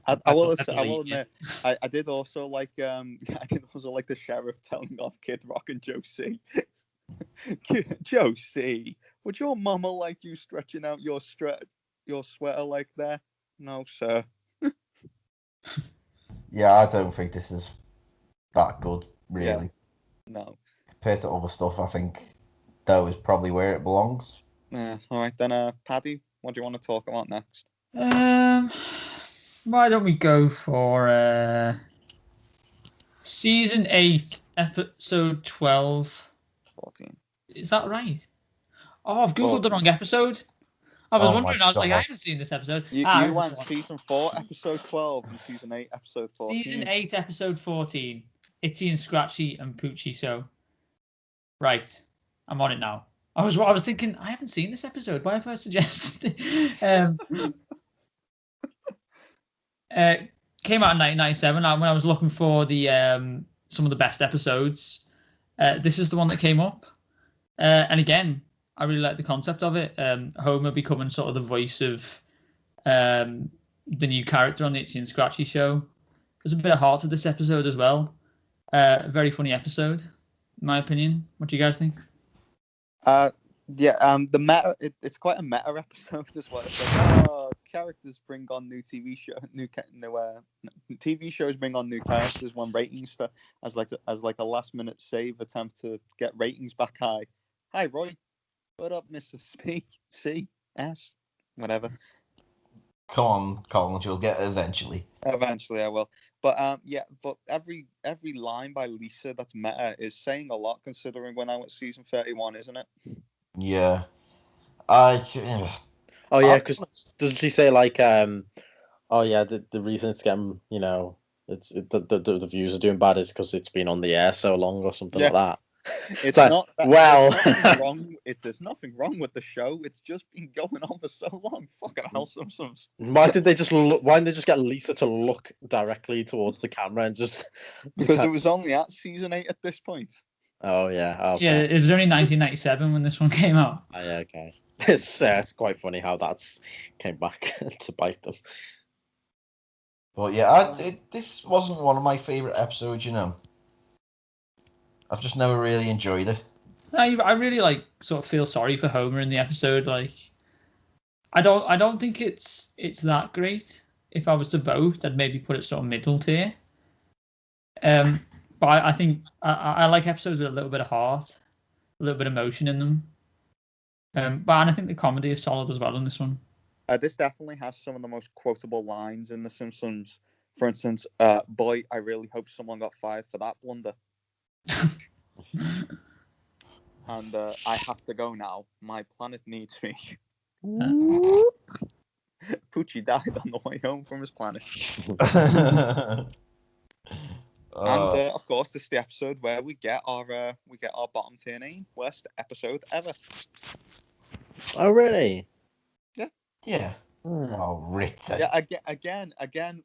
I will admit, I did also like the sheriff telling off Kid Rock and Josie. Josie, would your mama like you stretching out your sweater like that? No, sir. Yeah, I don't think this is that good, really. Yeah. No. Compared to other stuff, I think dough is probably where it belongs. Yeah. All right then, Paddy, what do you want to talk about next? Why don't we go for season 8, episode 12. 14. Is that right? Oh, I've googled the wrong episode. I was wondering. I was like, I haven't seen this episode. You went season 4, episode 12, and season 8, episode 14. Season 8, episode 14. Itchy and Scratchy and Poochie Show. Right, I'm on it now. I was thinking, I haven't seen this episode. Why have I suggested it? Came out in 1997. When I was looking for the some of the best episodes, this is the one that came up. And again, I really like the concept of it. Homer becoming sort of the voice of the new character on the Itchy and Scratchy show. There's a bit of heart to this episode as well. A very funny episode, in my opinion. What do you guys think? The meta. It's quite a meta episode as well. It's like, characters bring on new TV show, TV shows bring on new characters when ratings as like a last minute save attempt to get ratings back high. Hi Roy, what up, Mr. C S, whatever. Come on, Collins, you'll get it eventually. Eventually, I will. But but every line by Lisa that's meta is saying a lot, considering we're now at season 31, isn't it? Yeah. Oh yeah, because doesn't she say like oh yeah, the reason it's getting, you know, the views are doing bad is because it's been on the air so long or something like that. It's like, not well. There's nothing wrong with the show. It's just been going on for so long. Fucking hell, Simpsons. Why didn't they just get Lisa to look directly towards the camera and just because it was only at season 8 at this point. Oh yeah. Okay. Yeah, it was only 1997 when this one came out. Oh, yeah, okay. It's quite funny how that's came back to bite them. But yeah, this wasn't one of my favourite episodes, you know. I've just never really enjoyed it. I really like sort of feel sorry for Homer in the episode. Like, I don't think it's that great. If I was to vote, I'd maybe put it sort of middle tier. But I think I like episodes with a little bit of heart, a little bit of emotion in them. And I think the comedy is solid as well in this one. This definitely has some of the most quotable lines in The Simpsons. For instance, boy, I really hope someone got fired for that blunder. And I have to go now. My planet needs me. Poochie died on the way home from his planet. And of course, this is the episode where we get our bottom tier name, worst episode ever. Oh really? Yeah. Oh, Rich. Yeah. Again,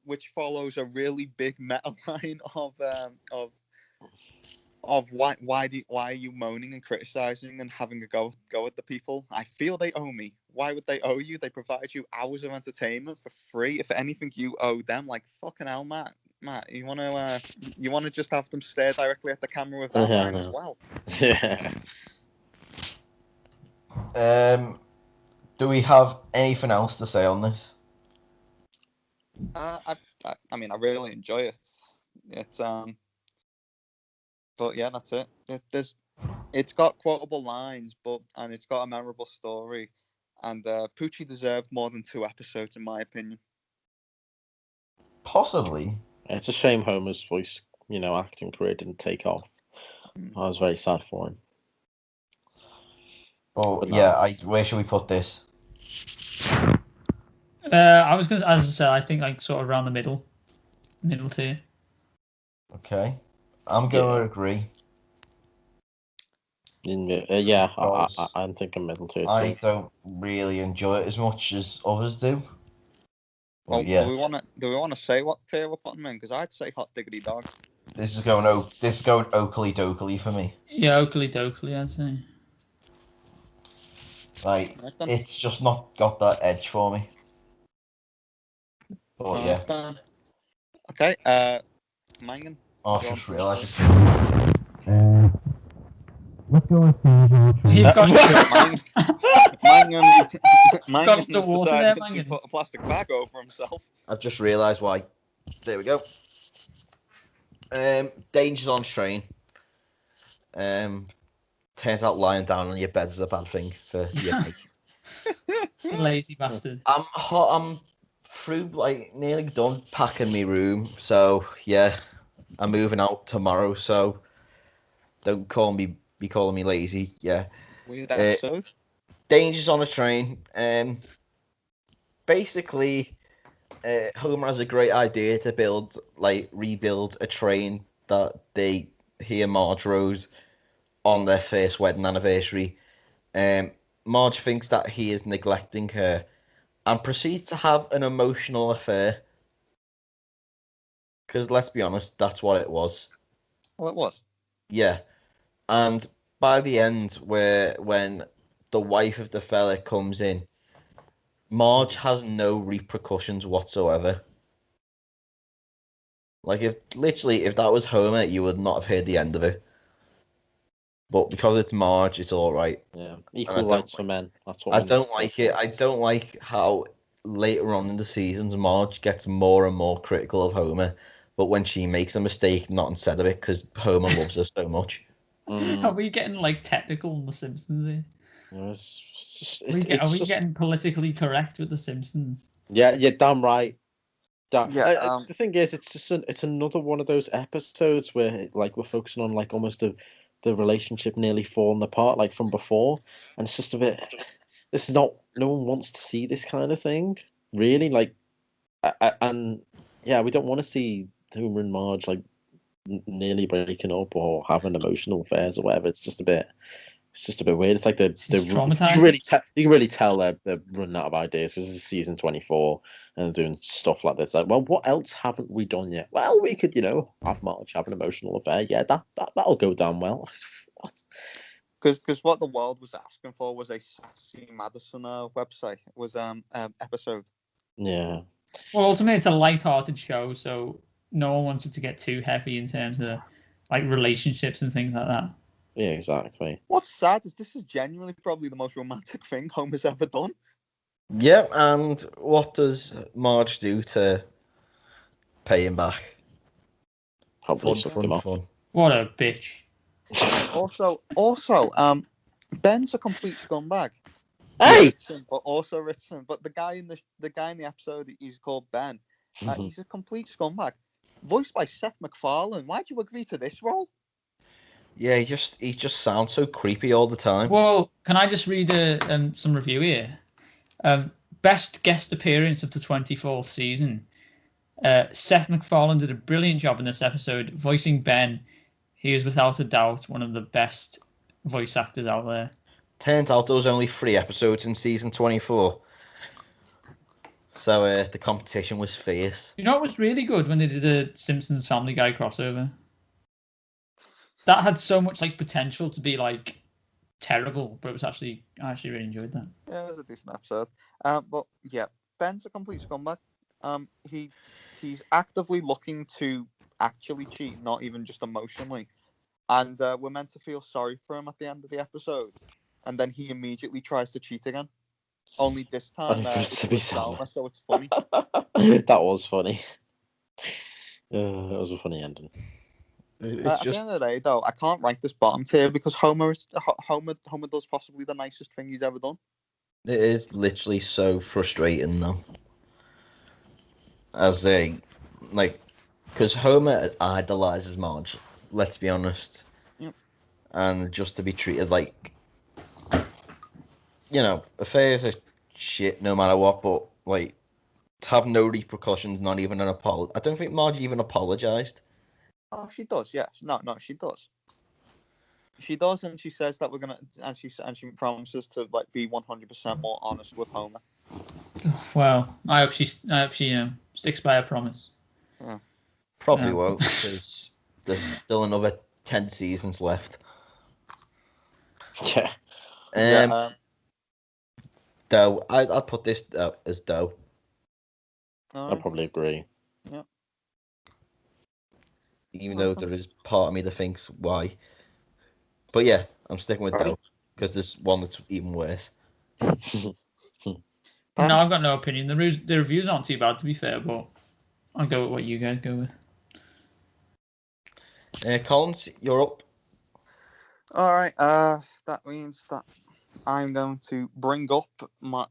which follows a really big meta line of why are you moaning and criticizing and having a go at the people? I feel they owe me. Why would they owe you? They provide you hours of entertainment for free. If anything, you owe them. Like fucking hell, Matt, you wanna just have them stare directly at the camera with that line as well. Yeah. Do we have anything else to say on this? I mean, I really enjoy it. It's but yeah, that's it. It's got quotable lines, and it's got a memorable story, and Poochie deserved more than 2 episodes, in my opinion. Possibly. It's a shame Homer's voice, acting career didn't take off. I was very sad for him. Oh yeah, where should we put this? I was gonna, as I said, I think like sort of around the middle tier. Okay, I'm gonna agree. Yeah, I'm thinking middle tier too. I don't really enjoy it as much as others do. Well, yeah. Do we want to say what tier we're putting in? Because I'd say hot diggity dog. This is going Oakley Dokley for me. Yeah, Oakley Dokley, I'd say. Like, it's just not got that edge for me. But yeah. Okay, Mangan. Oh, I just realised. Let's go with You've got Mangan the water there, Mangan. to put a plastic bag over himself. I've just realised why. There we go. Dangers on train. Turns out lying down on your bed is a bad thing for your leg. Lazy bastard. I'm through, like, nearly done packing my room, so yeah, I'm moving out tomorrow, so don't be calling me lazy. Yeah. Weird episode. Dangers on a train. Basically, Homer has a great idea to rebuild a train that he and Marge rode on their first wedding anniversary. Marge thinks that he is neglecting her and proceeds to have an emotional affair Because let's be honest, that's what it was. Well, it was. Yeah. And by the end, when the wife of the fella comes in, Marge has no repercussions whatsoever. Like if that was Homer, you would not have heard the end of it. But because it's Marge, it's all right. Yeah, I equal don't rights for men. That's what I we need don't to like go it. for. I don't like how later on in the seasons Marge gets more and more critical of Homer, but when she makes a mistake, not instead of it because Homer loves her so much. Are we getting like technical on the Simpsons here? Are we Just getting politically correct with the Simpsons? yeah, damn right. Yeah. The thing is, it's another one of those episodes where like we're focusing on like almost the relationship nearly falling apart like from before, and it's just a bit. This is not. No one wants to see this kind of thing, really. Like, and yeah, we don't want to see Homer and Marge like nearly breaking up or having emotional affairs or whatever. It's just a bit. It's just a bit weird. It's like you traumatizing. can really tell they're running out of ideas because this is season 24 and they're doing stuff like this. Like, well, what else haven't we done yet? Well, we could, have Marge have an emotional affair. Yeah, that'll go down well. What? Because what the world was asking for was a Sassy Madison website. It was episode. Yeah. Well, ultimately, it's a light-hearted show, so no one wants it to get too heavy in terms of like relationships and things like that. Yeah, exactly. What's sad is this is genuinely probably the most romantic thing Homer's ever done. Yeah, and what does Marge do to pay him back? Probably suck him off. Fun. What a bitch! Also, Ben's a complete scumbag. Hey! Ritson, but the guy in the episode, he's called Ben. He's a complete scumbag, voiced by Seth MacFarlane. Why'd you agree to this role? Yeah, he just sounds so creepy all the time. Well, can I just read some review here? Best guest appearance of the 24th season. Seth MacFarlane did a brilliant job in this episode, voicing Ben. He is without a doubt one of the best voice actors out there. Turns out there was only 3 episodes in season 24. So the competition was fierce. You know what was really good when they did a Simpsons Family Guy crossover? That had so much like potential to be like terrible, but I actually really enjoyed that. Yeah, it was a decent episode. But yeah, Ben's a complete scumbag. He's actively looking to actually cheat, not even just emotionally. And we're meant to feel sorry for him at the end of the episode, and then he immediately tries to cheat again. Only this time, Only for it to be Selma, so it's funny. That was funny. That was a funny ending. At the end of the day, though, I can't rank this bottom tier because Homer does possibly the nicest thing he's ever done. It is literally so frustrating though. As because Homer idolizes Marge. Let's be honest. Yep. And just to be treated like, affairs are shit no matter what. But like, to have no repercussions, not even an apology. I don't think Marge even apologized. Oh, she does. Yes. No, she does. She does, and she says that and she promises to like be 100% more honest with Homer. Well, I hope she sticks by her promise. Yeah. Probably won't because there's still another 10 seasons left. Yeah. Doe. I'd put this as Doe. I'd probably agree. Yeah. Even though there is part of me that thinks why. But yeah, I'm sticking with Doe because there's one that's even worse. No, I've got no opinion. The reviews aren't too bad, to be fair, but I'll go with what you guys go with. Collins, you're up. All right. That means that I'm going to bring up my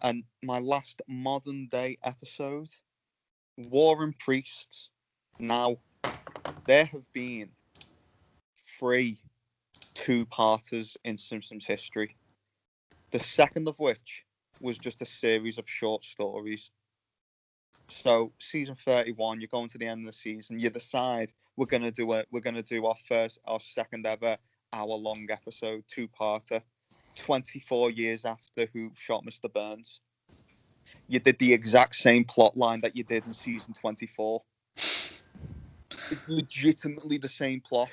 last modern day episode, War and Priests. Now, there have been 3 two-parters in Simpsons history. The second of which was just a series of short stories. So season 31, you're going to the end of the season. You decide we're gonna do our second ever hour-long episode, 2-parter. 24 years after Who Shot Mr. Burns. You did the exact same plot line that you did in season 24. It's legitimately the same plot.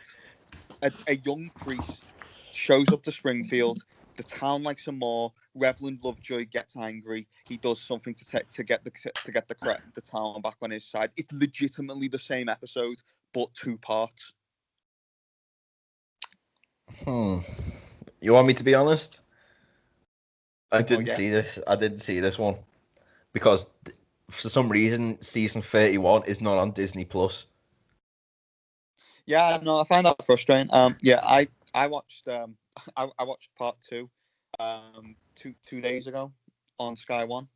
A young priest shows up to Springfield. The town likes him more. Reverend Lovejoy gets angry. He does something to get the town back on his side. It's legitimately the same episode, but 2 parts. You want me to be honest? I didn't yeah. see this. I didn't see this one because for some reason season 31 is not on Disney Plus. Yeah, no, I find that frustrating. Yeah, I watched I watched part 2 two days ago on Sky One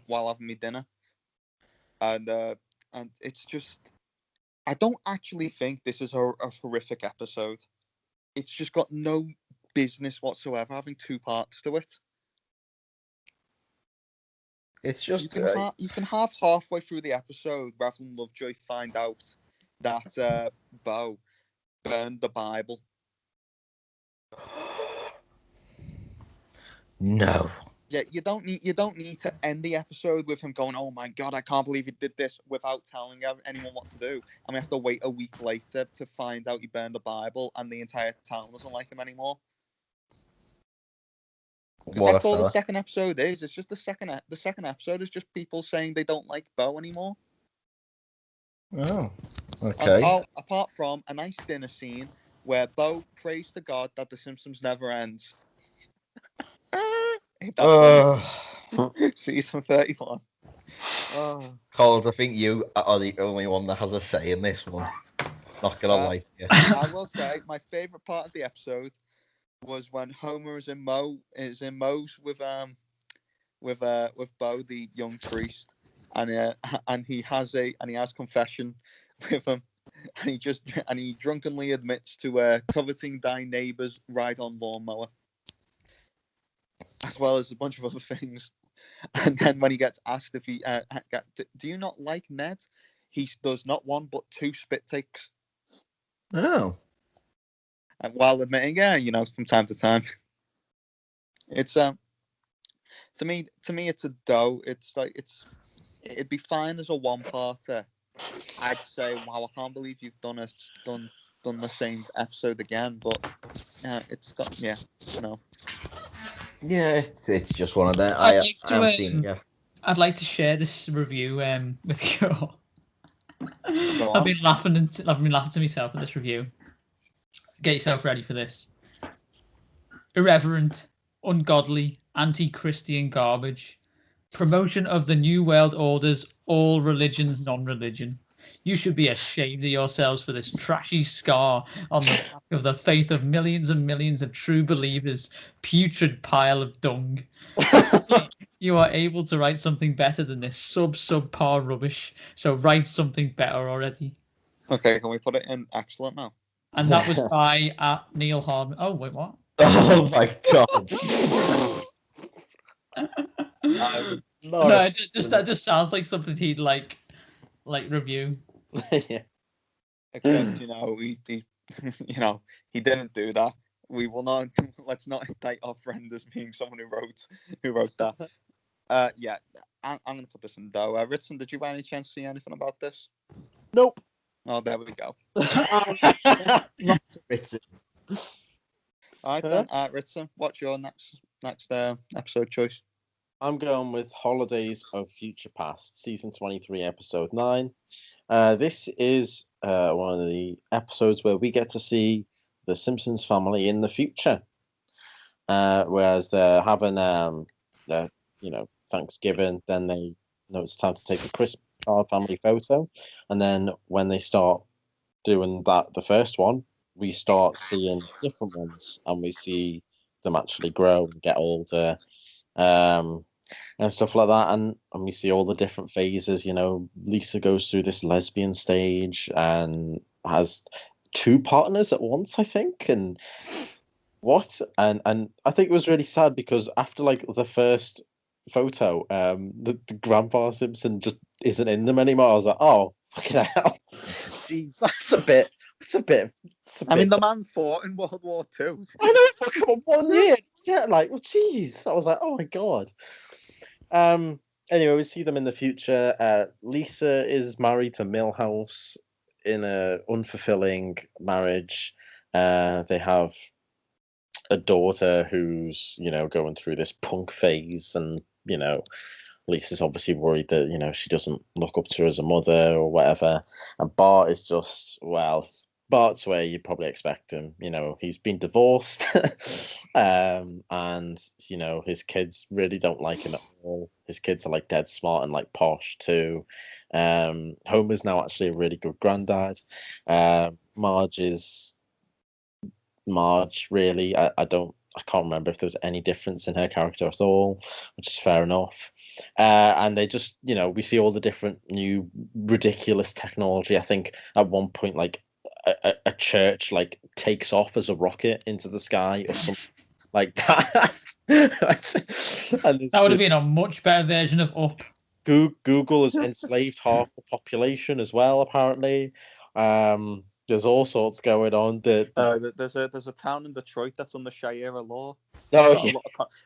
while having me dinner, and it's just I don't actually think this is a horrific episode. It's just got no business whatsoever having 2 parts to it. It's just You can have halfway through the episode, Reverend Lovejoy find out that Bo burned the Bible. No. Yeah, you don't need to end the episode with him going, "Oh my god, I can't believe he did this," without telling anyone what to do, and we have to wait a week later to find out he burned the Bible, and the entire town doesn't like him anymore. Because that's all the second episode is. It's just the second episode is just people saying they don't like Bo anymore. Oh, okay. Apart from a nice dinner scene where Bo prays to God that the Simpsons never ends. Season 31. Collins, I think you are the only one that has a say in this one. Not gonna lie to you. I will say my favorite part of the episode was when Homer is in Moe's with Bo, the young priest, and he has confession with him, and he drunkenly admits to coveting thy neighbor's ride-on lawnmower, as well as a bunch of other things. And then when he gets asked if he do you not like Ned, he does not 1 but 2 spit takes. Oh. And while admitting, from time to time, it's to me it's a dough. It's like it'd be fine as a 1-parter. I'd say, wow, I can't believe you've done the same episode again. But it's got no. Yeah, it's just one of them. I'd like to share this review with you all. I've been laughing to myself at this review. Get yourself ready for this. Irreverent, ungodly, anti-Christian garbage. Promotion of the New World Order's all religions non-religion. You should be ashamed of yourselves for this trashy scar on the back of the faith of millions and millions of true believers. Putrid pile of dung. You are able to write something better than this subpar rubbish. So write something better already. Okay, can we put it in excellent now? And that was by Neil Hardman. Oh wait, what? Oh my god! No, that just sounds like something he'd like review. Yeah. Except he didn't do that. We will not. Let's not indict our friend as being someone who wrote that. Yeah, I'm gonna put this in though. Ritson, did you by any chance see anything about this? Nope. Oh, there we go. Not Ritson. All right then, Ritson, what's your next episode choice? I'm going with Holidays of Future Past, season 23, episode 9. This is one of the episodes where we get to see the Simpsons family in the future. Whereas they're having their Thanksgiving, then they know it's time to take a Christmas card family photo, and then when they start doing that, the first one, we start seeing different ones, and we see them actually grow and get older, and stuff like that, and we see all the different phases. Lisa goes through this lesbian stage and has 2 partners at once, I think, and I think it was really sad because after the first photo, the Grandpa Simpson just isn't in them anymore. I was like, oh, fucking hell. Jeez, that's a bit. I mean, the man fought in World War II. I know, but come on, 1 year. Yeah, jeez. I was like, oh my god. Anyway, we see them in the future. Lisa is married to Milhouse. in a unfulfilling marriage. They have a daughter who's, going through this punk phase, and, Lisa's obviously worried that, she doesn't look up to her as a mother or whatever. And Bart is just, well, Bart's where you'd probably expect him. He's been divorced, and, his kids really don't like him at all. His kids are like dead smart and like posh too. Homer's now actually a really good granddad. Marge is Marge, really. I can't remember if there's any difference in her character at all, which is fair enough. And they just, we see all the different new ridiculous technology. I think at one point, like a church like takes off as a rocket into the sky or something like that. That would have been a much better version of Up. Google has enslaved half the population as well, apparently. There's all sorts going on. There's a town in Detroit that's on the Shire law,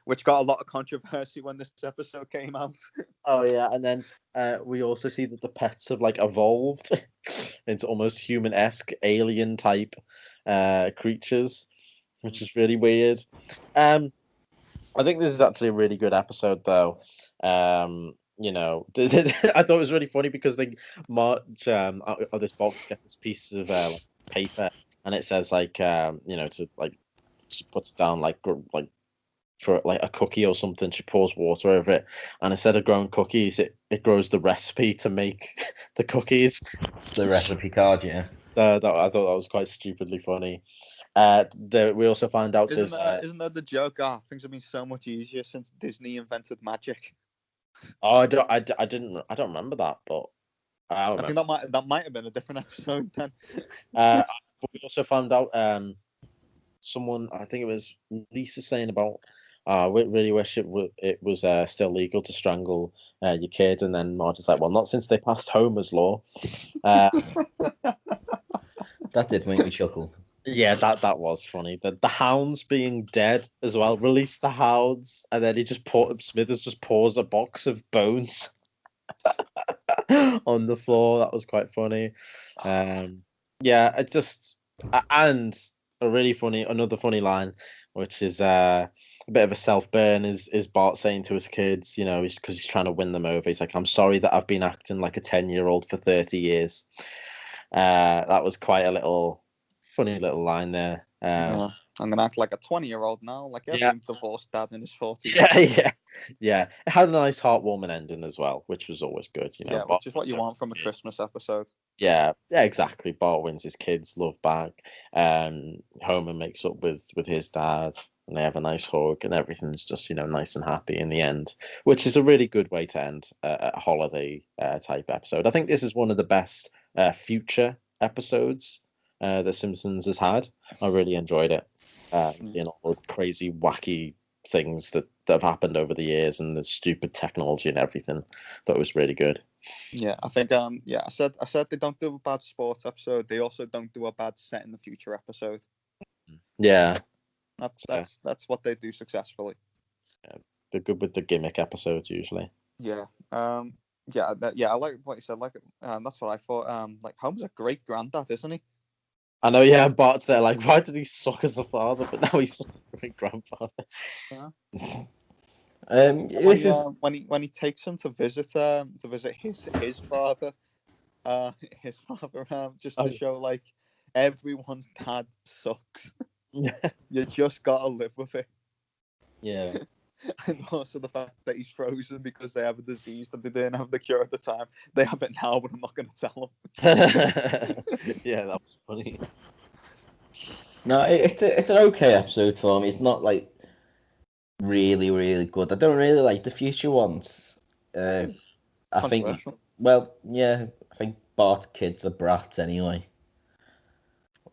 which got a lot of controversy when this episode came out. Oh yeah, and then we also see that the pets have like evolved into almost human-esque alien type creatures, which is really weird. I think this is actually a really good episode, though. I thought it was really funny because they Marge out of this box get this piece of paper, and it says like to like she puts down like for like a cookie or something. She pours water over it, and instead of growing cookies, it grows the recipe to make the cookies. The recipe card, yeah. I thought that was quite stupidly funny. We also find out isn't that the joke? Things have been so much easier since Disney invented magic. Oh, I don't remember that, but I think that might have been a different episode then. But we also found out someone, I think it was Lisa, saying about we really wish it was still legal to strangle your kid, and then Marge is like, well, not since they passed Homer's law. That did make me chuckle. Yeah, that was funny. The hounds being dead as well. Release the hounds, and then Smithers just pours a box of bones on the floor. That was quite funny. Yeah, and another funny line, which is a bit of a self burn, is Bart saying to his kids, because he's trying to win them over. He's like, "I'm sorry that I've been acting like a 10-year-old for 30 years." That was quite a funny little line there. I'm gonna act like a 20-year-old now, like every divorced dad in his 40s. Yeah. It had a nice heartwarming ending as well, which was always good. Yeah, which is what you want from a Christmas episode. Yeah, exactly. Bart wins his kids' love back. Homer makes up with his dad, and they have a nice hug, and everything's just nice and happy in the end, which is a really good way to end a holiday type episode. I think this is one of the best future episodes The Simpsons has had. I really enjoyed it. All the crazy, wacky things that have happened over the years, and the stupid technology and everything. Thought it was really good. Yeah, I think I said they don't do a bad sports episode. They also don't do a bad set in the future episode. Yeah, that's what they do successfully. Yeah, they're good with the gimmick episodes usually. Yeah. I like what you said. Like, that's what I thought. Like, Homer's a great granddad, isn't he? I know, yeah. Bart's there, like, why did he suck as a father? But now he's such a great grandfather. Yeah. When he takes him to visit his father, just to show like everyone's dad sucks. Yeah. You just gotta live with it. Yeah. And also the fact that he's frozen because they have a disease that they didn't have the cure at the time. They have it now, but I'm not going to tell them. Yeah, that was funny. No, it's an okay episode for me. It's not like really, really good. I don't really like the future ones. I think, well, yeah, I think Bart kids are brats anyway.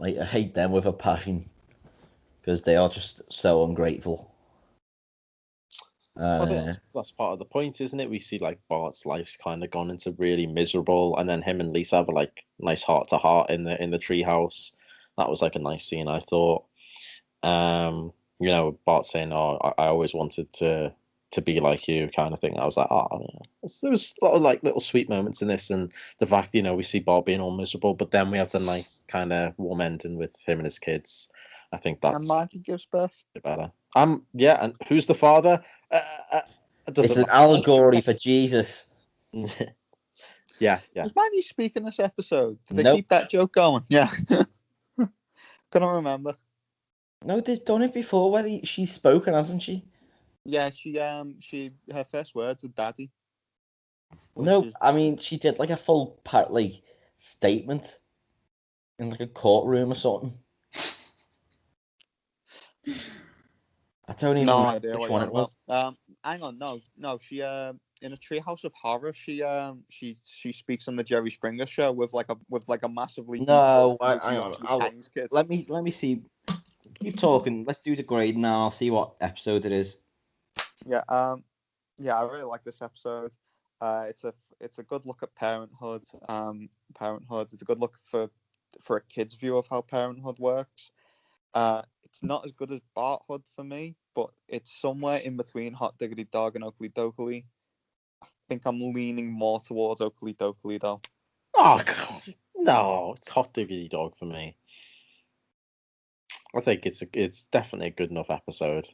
Like, I hate them with a passion because they are just so ungrateful. Well, that's part of the point, isn't it? We see like Bart's life's kind of gone into really miserable, and then him and Lisa have a like nice heart to heart in the treehouse. That was like a nice scene, I thought. Bart saying, "Oh, I always wanted to to be like you kind of thing. I was like, oh, yeah. There was a lot of like little sweet moments in this, and the fact we see Bob being all miserable, but then we have the nice kind of warm ending with him and his kids. I think that's And Margie gives birth. better. Yeah, and who's the father? It doesn't It's an matter. allegory for Jesus. Yeah. Does Maggie speak in this episode? Did they Nope. keep that joke going? Yeah. Couldn't remember. No, they've done it before where she's spoken, hasn't she? Yeah, she her first words are daddy. No, which is- I mean she did like a full statement in like a courtroom or something. I don't even No know idea which what one you're it on was. about. Hang on, no. She in a Treehouse of Horror, she speaks on the Jerry Springer show with like a massively No, deep voice, hang who on. actually hangs kids. Let me see. Keep talking. Let's do the grade now. I'll see what episode it is. Yeah, yeah, I really like this episode. It's a good look at parenthood. Parenthood. It's a good look for a kid's view of how parenthood works. It's not as good as Barthood for me, but it's somewhere in between Hot Diggity Dog and Oakley Dokley. I think I'm leaning more towards Oakley Dokley though. Oh God, no! It's Hot Diggity Dog for me. I think it's definitely a good enough episode.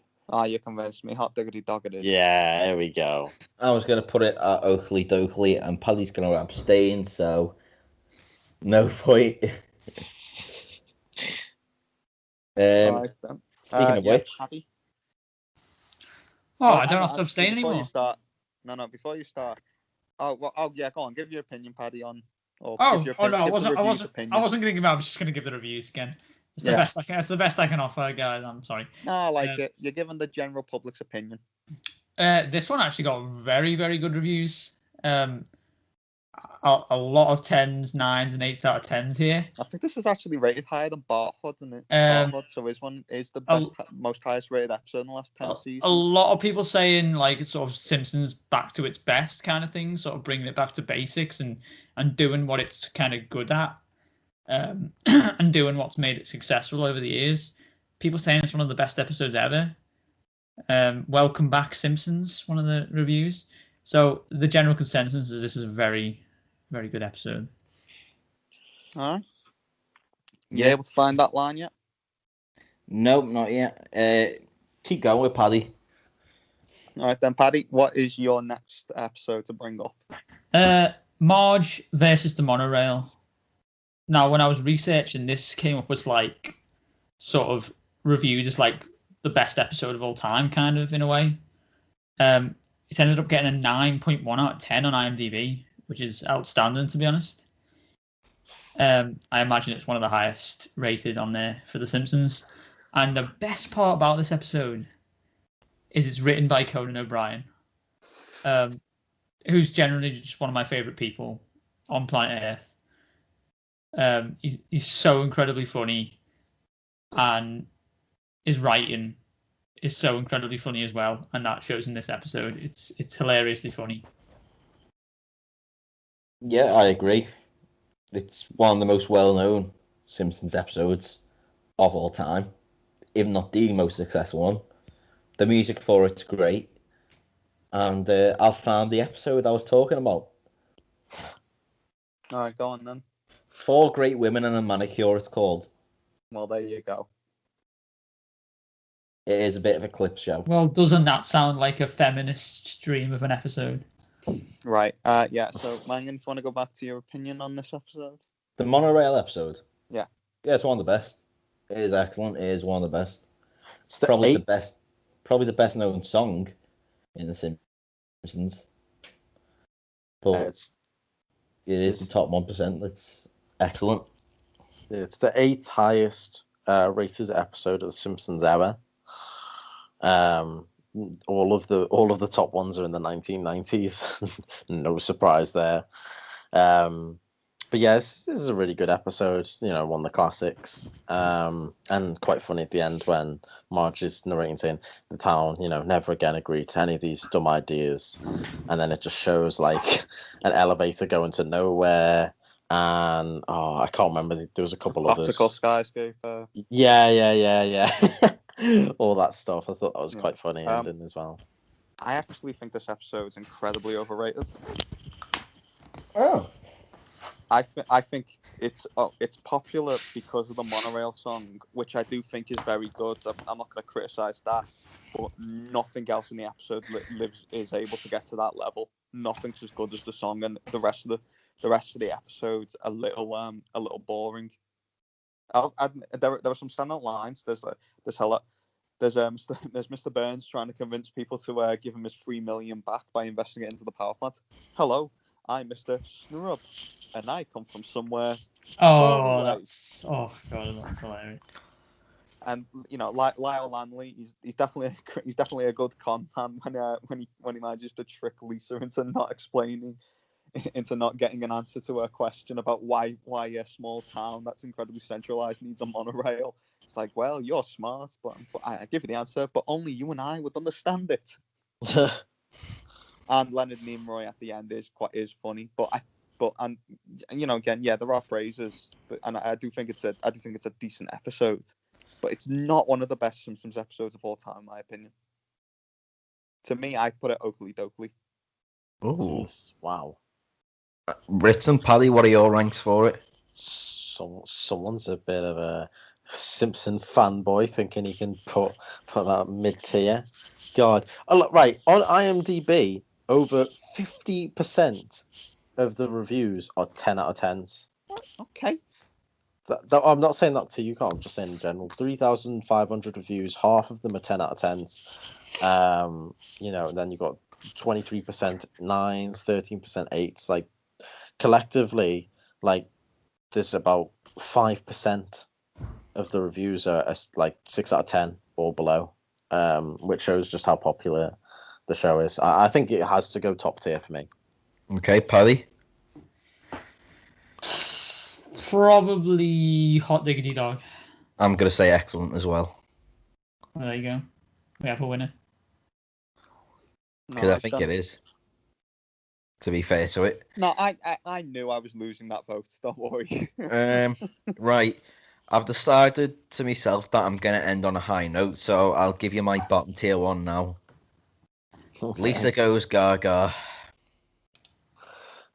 You convinced me. Hot Diggity Dog it is. Yeah, there we go. I was gonna put it at Oakley Dokley, and Paddy's gonna abstain, so no point. Alright, then. Speaking of Yeah, which, Paddy. Oh, I hang don't on, have to abstain before anymore. You start, no, before you start. Yeah, go on. Give your opinion, Paddy, on. Or Oh, give your oh no, I give the wasn't. I review's wasn't. opinion. I wasn't going to give out. I was just going to give the reviews again. It's the Yeah. best. It's the best I can offer, guys. I'm sorry. No, I like it. You're giving the general public's opinion. This one actually got very, very good reviews. A lot of 10s, 9s, and 8s out of 10s here. I think this is actually rated higher than Barthood, isn't it? Barthood, so his one is the best, most highest rated episode in the last 10 seasons. A lot of people saying like sort of Simpsons back to its best kind of thing, sort of bringing it back to basics and doing what it's kind of good at, and doing what's made it successful over the years. People saying it's one of the best episodes ever. Welcome back, Simpsons, one of the reviews. So the general consensus is this is a very, very good episode. All right. You able to find that line yet? nope, not yet. Keep going with Paddy. All right then, Paddy. What is your next episode to bring up? Marge versus the monorail. Now, when I was researching, this came up as like sort of reviewed as like the best episode of all time, kind of in a way. It ended up getting a 9.1 out of 10 on IMDb, which is outstanding, to be honest. I imagine it's one of the highest rated on there for The Simpsons. And the best part about this episode is it's written by Conan O'Brien, who's generally just one of my favourite people on planet Earth. He's so incredibly funny, and his writing is so incredibly funny as well, and that shows in this episode. It's hilariously funny. Yeah, I agree. It's one of the most well-known Simpsons episodes of all time, if not the most successful one. The music for it's great, and I've found the episode I was talking about. All right, go on then. 4 Great Women and a Manicure, it's called. Well, there you go. It is a bit of a clip show. Well, doesn't that sound like a feminist stream of an episode? Right. Yeah. So, Mangan, if you want to go back to your opinion on this episode. The monorail episode. Yeah. Yeah, it's one of the best. It is excellent. It is one of the best. It's the Probably eighth- the best known song in The Simpsons. But it is the top 1%. It's excellent. It's the 8th highest rated episode of The Simpsons ever. All of the top ones are in the 1990s. No surprise there. But yeah, this is a really good episode. One of the classics. And quite funny at the end when Marge is narrating saying the town, never again agree to any of these dumb ideas. And then it just shows like an elevator going to nowhere. And I can't remember. There was a couple others. Optical skyscraper. Yeah. All that stuff. I thought that was quite funny ending as well. I actually think this episode is incredibly overrated. Oh. I think it's popular because of the monorail song, which I do think is very good. I'm not going to criticize that, but nothing else in the episode is able to get to that level. Nothing's as good as the song, and the rest of the episode's a little boring. There are some standout lines. There's Mr. Burns trying to convince people to give him his 3 million back by investing it into the power plant. Hello, I'm Mr. Snrub, and I come from somewhere. Oh, away. God, that's hilarious. And like Lyle Lanley, he's definitely a good con man when he manages to trick Lisa into not getting an answer to her question about why a small town that's incredibly centralized needs a monorail. It's like, well, you're smart, but I give you the answer, but only you and I would understand it. And Leonard Nimoy at the end is funny, again, yeah, there are praises, and I do think it's a decent episode, but it's not one of the best Simpsons episodes of all time, in my opinion. To me, I put it Oakley Dokley. Ooh. Wow. Ritz and Paddy, what are your ranks for it? Someone's a bit of a Simpson fanboy thinking he can put that mid-tier. God. Oh, look, right, on IMDb, over 50% of the reviews are 10 out of 10s. Okay. I'm not saying that to you, Carl. I'm just saying in general. 3,500 reviews, half of them are 10 out of 10s. And then you've got 23% 9s, 13% 8s. Like, collectively, like, there's about 5% of the reviews are like 6 out of 10 or below, which shows just how popular the show is. I think it has to go top tier for me. Okay, Paddy? Probably Hot Diggity Dog. I'm going to say excellent as well. Well, there you go. We have a winner. Because I think it is. To be fair to it. No, I knew I was losing that vote. Don't worry. Right. I've decided to myself that I'm going to end on a high note, so I'll give you my bottom tier one now. Okay. Lisa goes Gaga.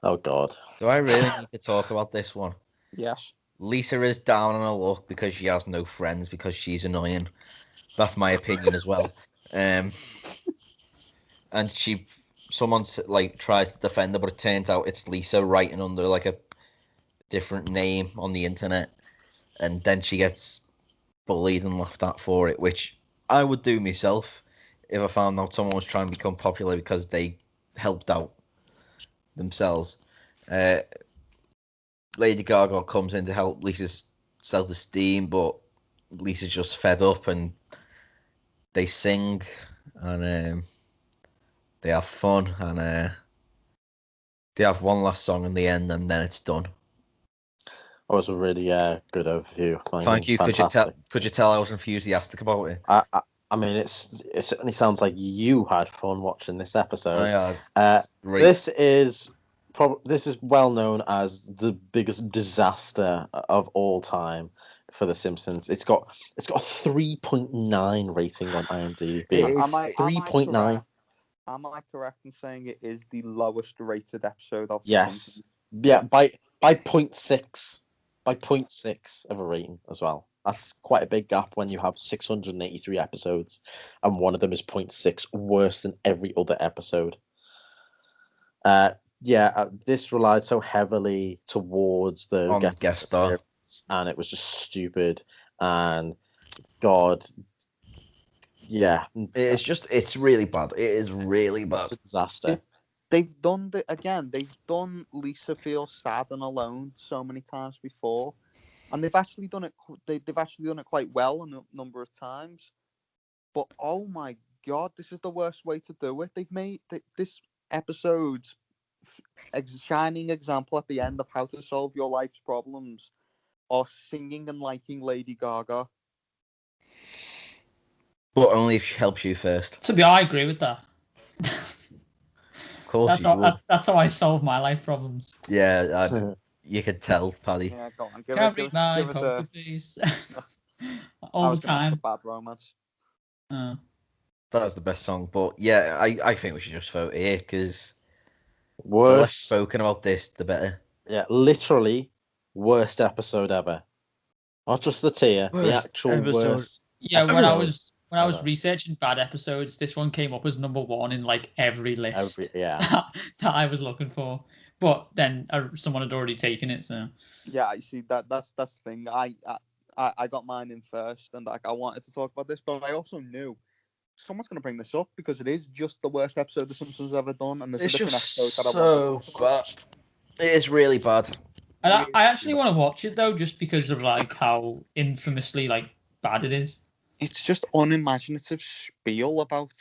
Oh, God. Do I really need to talk about this one? Yes. Lisa is down on her luck because she has no friends because she's annoying. That's my opinion as well. And someone like tries to defend her, but it turns out it's Lisa writing under like a different name on the internet, and then she gets bullied and laughed at for it, which I would do myself if I found out someone was trying to become popular because they helped out themselves. Lady Gaga comes in to help Lisa's self-esteem, but Lisa's just fed up, and they sing and they have fun, and they have one last song in the end, and then it's done. That was a really good overview. Thank you. Could you tell I was enthusiastic about it? I mean, it certainly sounds like you had fun watching this episode. This is well known as the biggest disaster of all time for The Simpsons. It's got a 3.9 rating on IMDb. It's 3.9. Am I correct in saying it is the lowest rated episode of The Yes. Simpsons? Yeah, by 0.6. By 0.6 of a rating as well. That's quite a big gap when you have 683 episodes and one of them is 0.6, worse than every other episode. This relied so heavily towards the guest star, and it was just stupid. And God, yeah, it's really bad. It is really bad. It's a disaster. They've done Lisa feel sad and alone so many times before, and they've actually done it. They've actually done it quite well a number of times. But oh my God, this is the worst way to do it. They've made this episode's shining example at the end of how to solve your life's problems are singing and liking Lady Gaga. But only if she helps you first. To be, I agree with that. Of course, that's how I solve my life problems. Yeah, you could tell, Paddy. Yeah, go on. Can't read my poker face all the time. Bad romance. That's the best song. But yeah, I think we should just vote here because the less Worst. spoken about this, the better. Yeah, literally worst episode ever. Not just the tier, the Worst actual episode. worst. Yeah, when I episode was ever. researching bad episodes, this one came up as number one in like every list Yeah. that I was looking for. But then someone had already taken it, so Yeah, I see that's the thing. I got mine in first, and like I wanted to talk about this, but I also knew someone's going to bring this up because it is just the worst episode The Simpsons have ever done, and there's It's a different just episode that I want to so talk about. bad. It is really bad. and Really I actually bad. want to watch it though, just because of like how infamously like bad it is. It's just unimaginative spiel about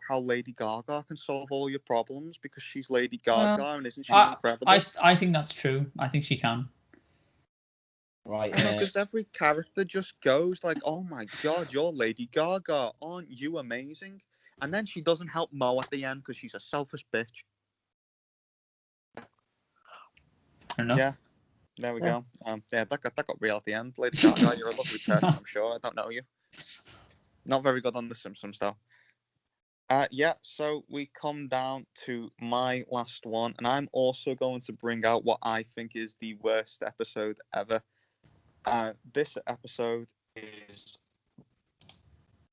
how Lady Gaga can solve all your problems because she's Lady Gaga, Well, and isn't she I, incredible? I think that's true. I think she can. Right. I know, because every character just goes like, "Oh my God, you're Lady Gaga, aren't you amazing?" And then she doesn't help Mo at the end because she's a selfish bitch. Fair enough. Yeah, there we Yeah. go. Yeah, that got real at the end. Lady Gaga, you're a lovely person, I'm sure. I don't know you. Not very good on The Simpsons though. Yeah, so we come down to my last one, and I'm also going to bring out what I think is the worst episode ever. This episode is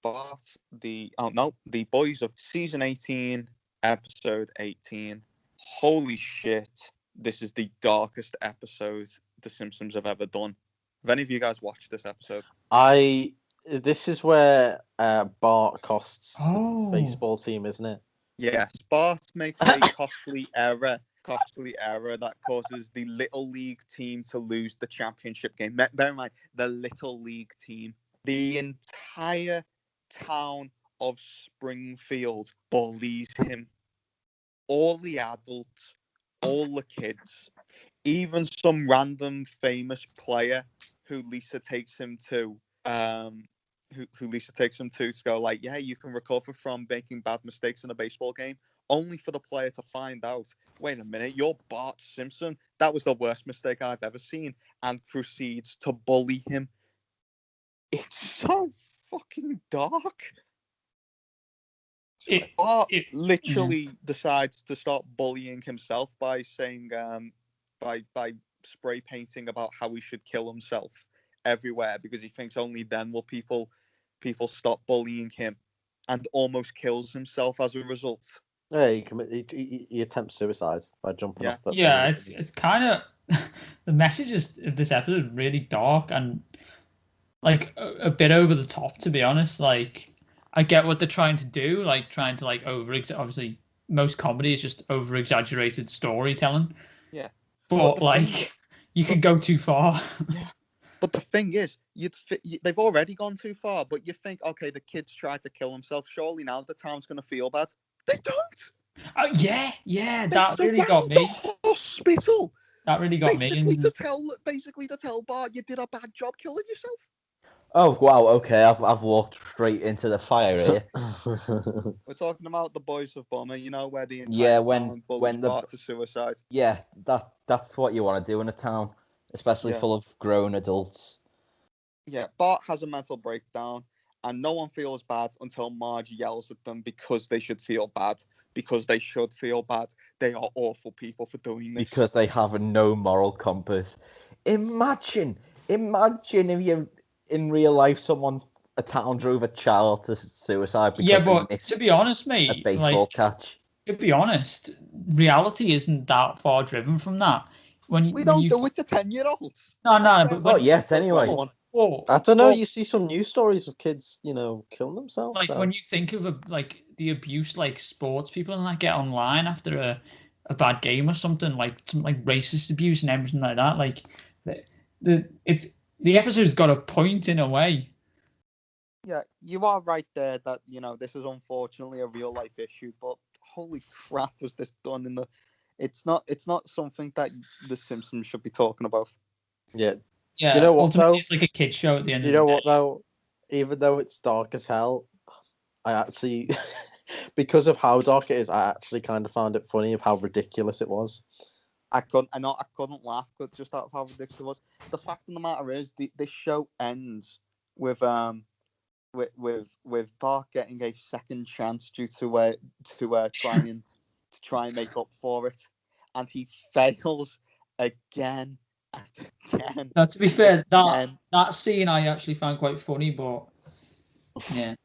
the Boys of Season 18, Episode 18. Holy shit, this is the darkest episode The Simpsons have ever done. Have any of you guys watched this episode? This is where Bart costs the Oh. baseball team, isn't it? Yes, Bart makes a costly error that causes the Little League team to lose the championship game. Bear in mind, the Little League team. The entire town of Springfield bullies him. All the adults, all the kids, even some random famous player who Lisa takes him to, who Lisa takes him to go like, yeah, you can recover from making bad mistakes in a baseball game, only for the player to find out, wait a minute, you're Bart Simpson. That was the worst mistake I've ever seen, and proceeds to bully him. It's so fucking dark. Bart literally decides to start bullying himself by saying, by spray painting about how he should kill himself everywhere because he thinks only then will people stop bullying him, and almost kills himself as a result. Yeah, he attempts suicide by jumping off that. Yeah, thing. it's kind of the message of this episode is really dark and like a bit over the top, to be honest. Like, I get what they're trying to do, like trying to like obviously most comedy is just over exaggerated storytelling. Yeah, but like you can go too far. Yeah, but the thing is, they've already gone too far. But you think, okay, the kid's tried to kill himself. Surely now the town's going to feel bad. They don't. Oh yeah, They that really got me. the hospital. That really got me. Basically to tell Bart you did a bad job killing yourself. Oh wow, okay, I've walked straight into the fire here. We're talking about the Boys of Bummer, you know, where the entire town bullies Bart to suicide. Yeah, that's what you want to do in a town, especially full of grown adults. Yeah, Bart has a mental breakdown, and no one feels bad until Marge yells at them because they should feel bad. Because they should feel bad. They are awful people for doing this. Because they have no moral compass. Imagine if you in real life a town drove a child to suicide because but they missed to be honest, mate, a baseball catch. To be honest, reality isn't that far driven from that. We don't do it to 10-year-olds. No, but not yet anyway. I don't know. You see some news stories of kids, killing themselves. Like when you think of the abuse, like sports people and that get online after a bad game or something, like some like racist abuse and everything like that. Like the episode's got a point in a way. Yeah, you are right there that this is unfortunately a real life issue, but holy crap, was this done in the? It's not something that the Simpsons should be talking about. Yeah. Yeah, you know what though? It's like a kid show at the end. You know what though? Even though it's dark as hell, I actually, because of how dark it is, I actually kind of found it funny of how ridiculous it was. I couldn't laugh, but just out of how ridiculous it was. The fact of the matter is, this show ends with with Bart getting a second chance due to try and make up for it, and he fails again and again. Now, to be fair, again. that scene I actually found quite funny, but yeah.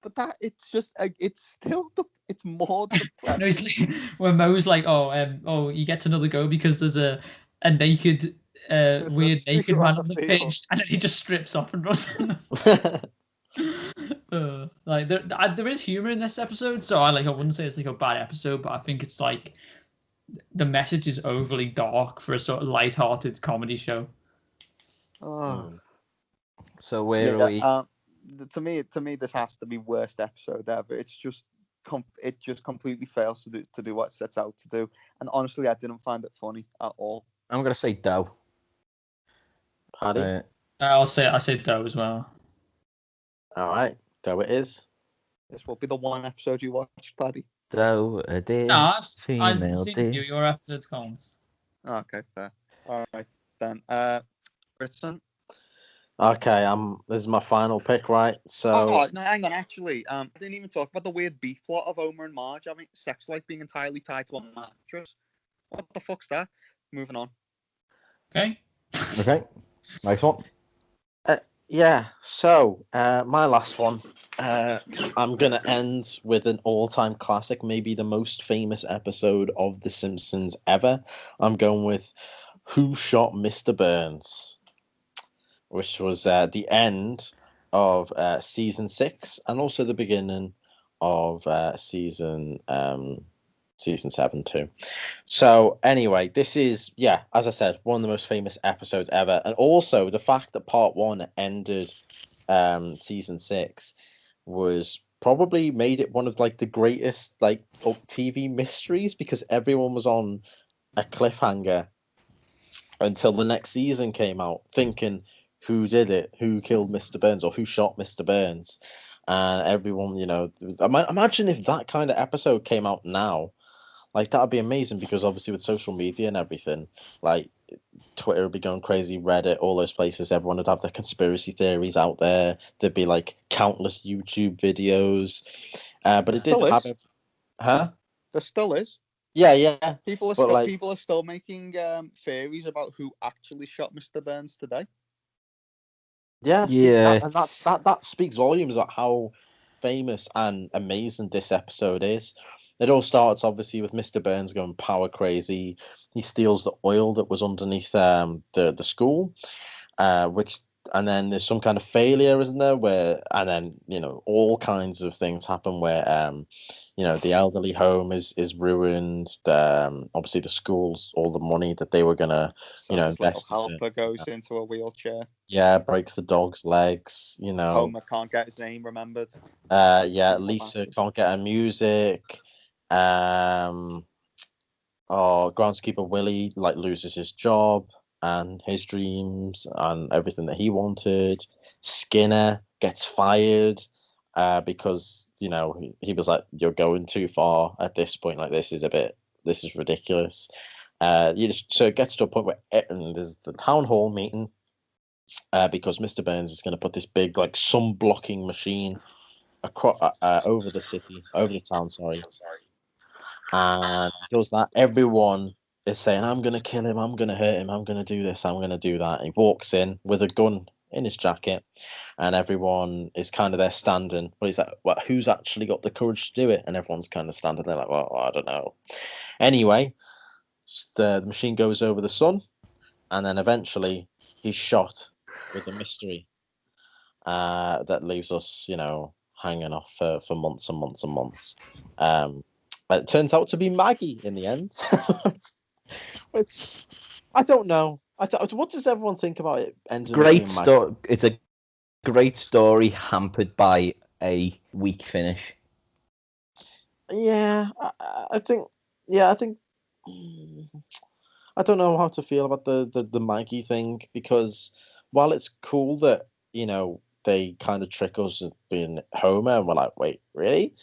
But that it's just it's still it's more depressing. No, he's like, when Mo's like, oh, you get another go because there's a naked, weird naked man on the pitch, and then he just strips off and runs. Like there is humor in this episode, so I wouldn't say it's like a bad episode, but I think it's like the message is overly dark for a sort of light-hearted comedy show. Oh. So where are we? To me, this has to be worst episode ever. It's just it just completely fails to do what it sets out to do. And honestly, I didn't find it funny at all. I'm gonna say Doe. Paddy? I say Doe as well. All right, Doe it is. This will be the one episode you watched, Paddy. Doe, a deer, No, I've female seen deer. your episodes, Collins. Okay, fair. All right then. Britain. Okay, this is my final pick, right? So Oh no, hang on. Actually, I didn't even talk about the weird beef plot of Homer and Marge having sex life being entirely tied to a mattress. What the fuck's that? Moving on. Okay. Okay, nice one. yeah, so my last one. I'm gonna end with an all-time classic, maybe the most famous episode of The Simpsons ever. I'm going with Who Shot Mr. Burns, which was the end of season 6 and also the beginning of season 7 too. So anyway, this is, as I said, one of the most famous episodes ever, and also the fact that part 1 ended season 6 was probably made it one of like the greatest like TV mysteries, because everyone was on a cliffhanger until the next season came out, thinking who did it, who killed Mr. Burns, or who shot Mr. Burns. And everyone, imagine if that kind of episode came out now. Like, that would be amazing, because obviously with social media and everything, like, Twitter would be going crazy, Reddit, all those places, everyone would have their conspiracy theories out there. There'd be, like, countless YouTube videos. But it did have... Huh? There still is. Yeah. People are still making theories about who actually shot Mr. Burns today. Yeah, Yeah. And that speaks volumes about how famous and amazing this episode is. It all starts obviously with Mr. Burns going power crazy. He steals the oil that was underneath the school, and then there's some kind of failure, isn't there? And then all kinds of things happen where the elderly home is ruined. Obviously the schools, all the money that they were gonna invest. Helper goes into a wheelchair. Yeah, breaks the dog's legs. Homer can't get his name remembered. Lisa can't get her music. Groundskeeper Willie loses his job and his dreams and everything that he wanted. Skinner gets fired because he was like, "You're going too far at this point. Like, this is ridiculous." So it gets to a point where there's the town hall meeting because Mr. Burns is going to put this big sun blocking machine across over the town. Sorry. And he does that. Everyone is saying, "I'm going to kill him, I'm going to hurt him, I'm going to do this, I'm going to do that." And he walks in with a gun in his jacket, and everyone is kind of there standing. But he's like, "Well, who's actually got the courage to do it?" And everyone's kind of standing there like, "Well, I don't know." Anyway, the machine goes over the sun, and then eventually he's shot with a mystery that leaves us, hanging off for months and months and months. It turns out to be Maggie in the end. I don't know. What does everyone think about it ending? Great story. It's a great story hampered by a weak finish. Yeah, I think. I don't know how to feel about the Maggie thing, because while it's cool that they kind of trick us as being Homer, and we're like, wait, really?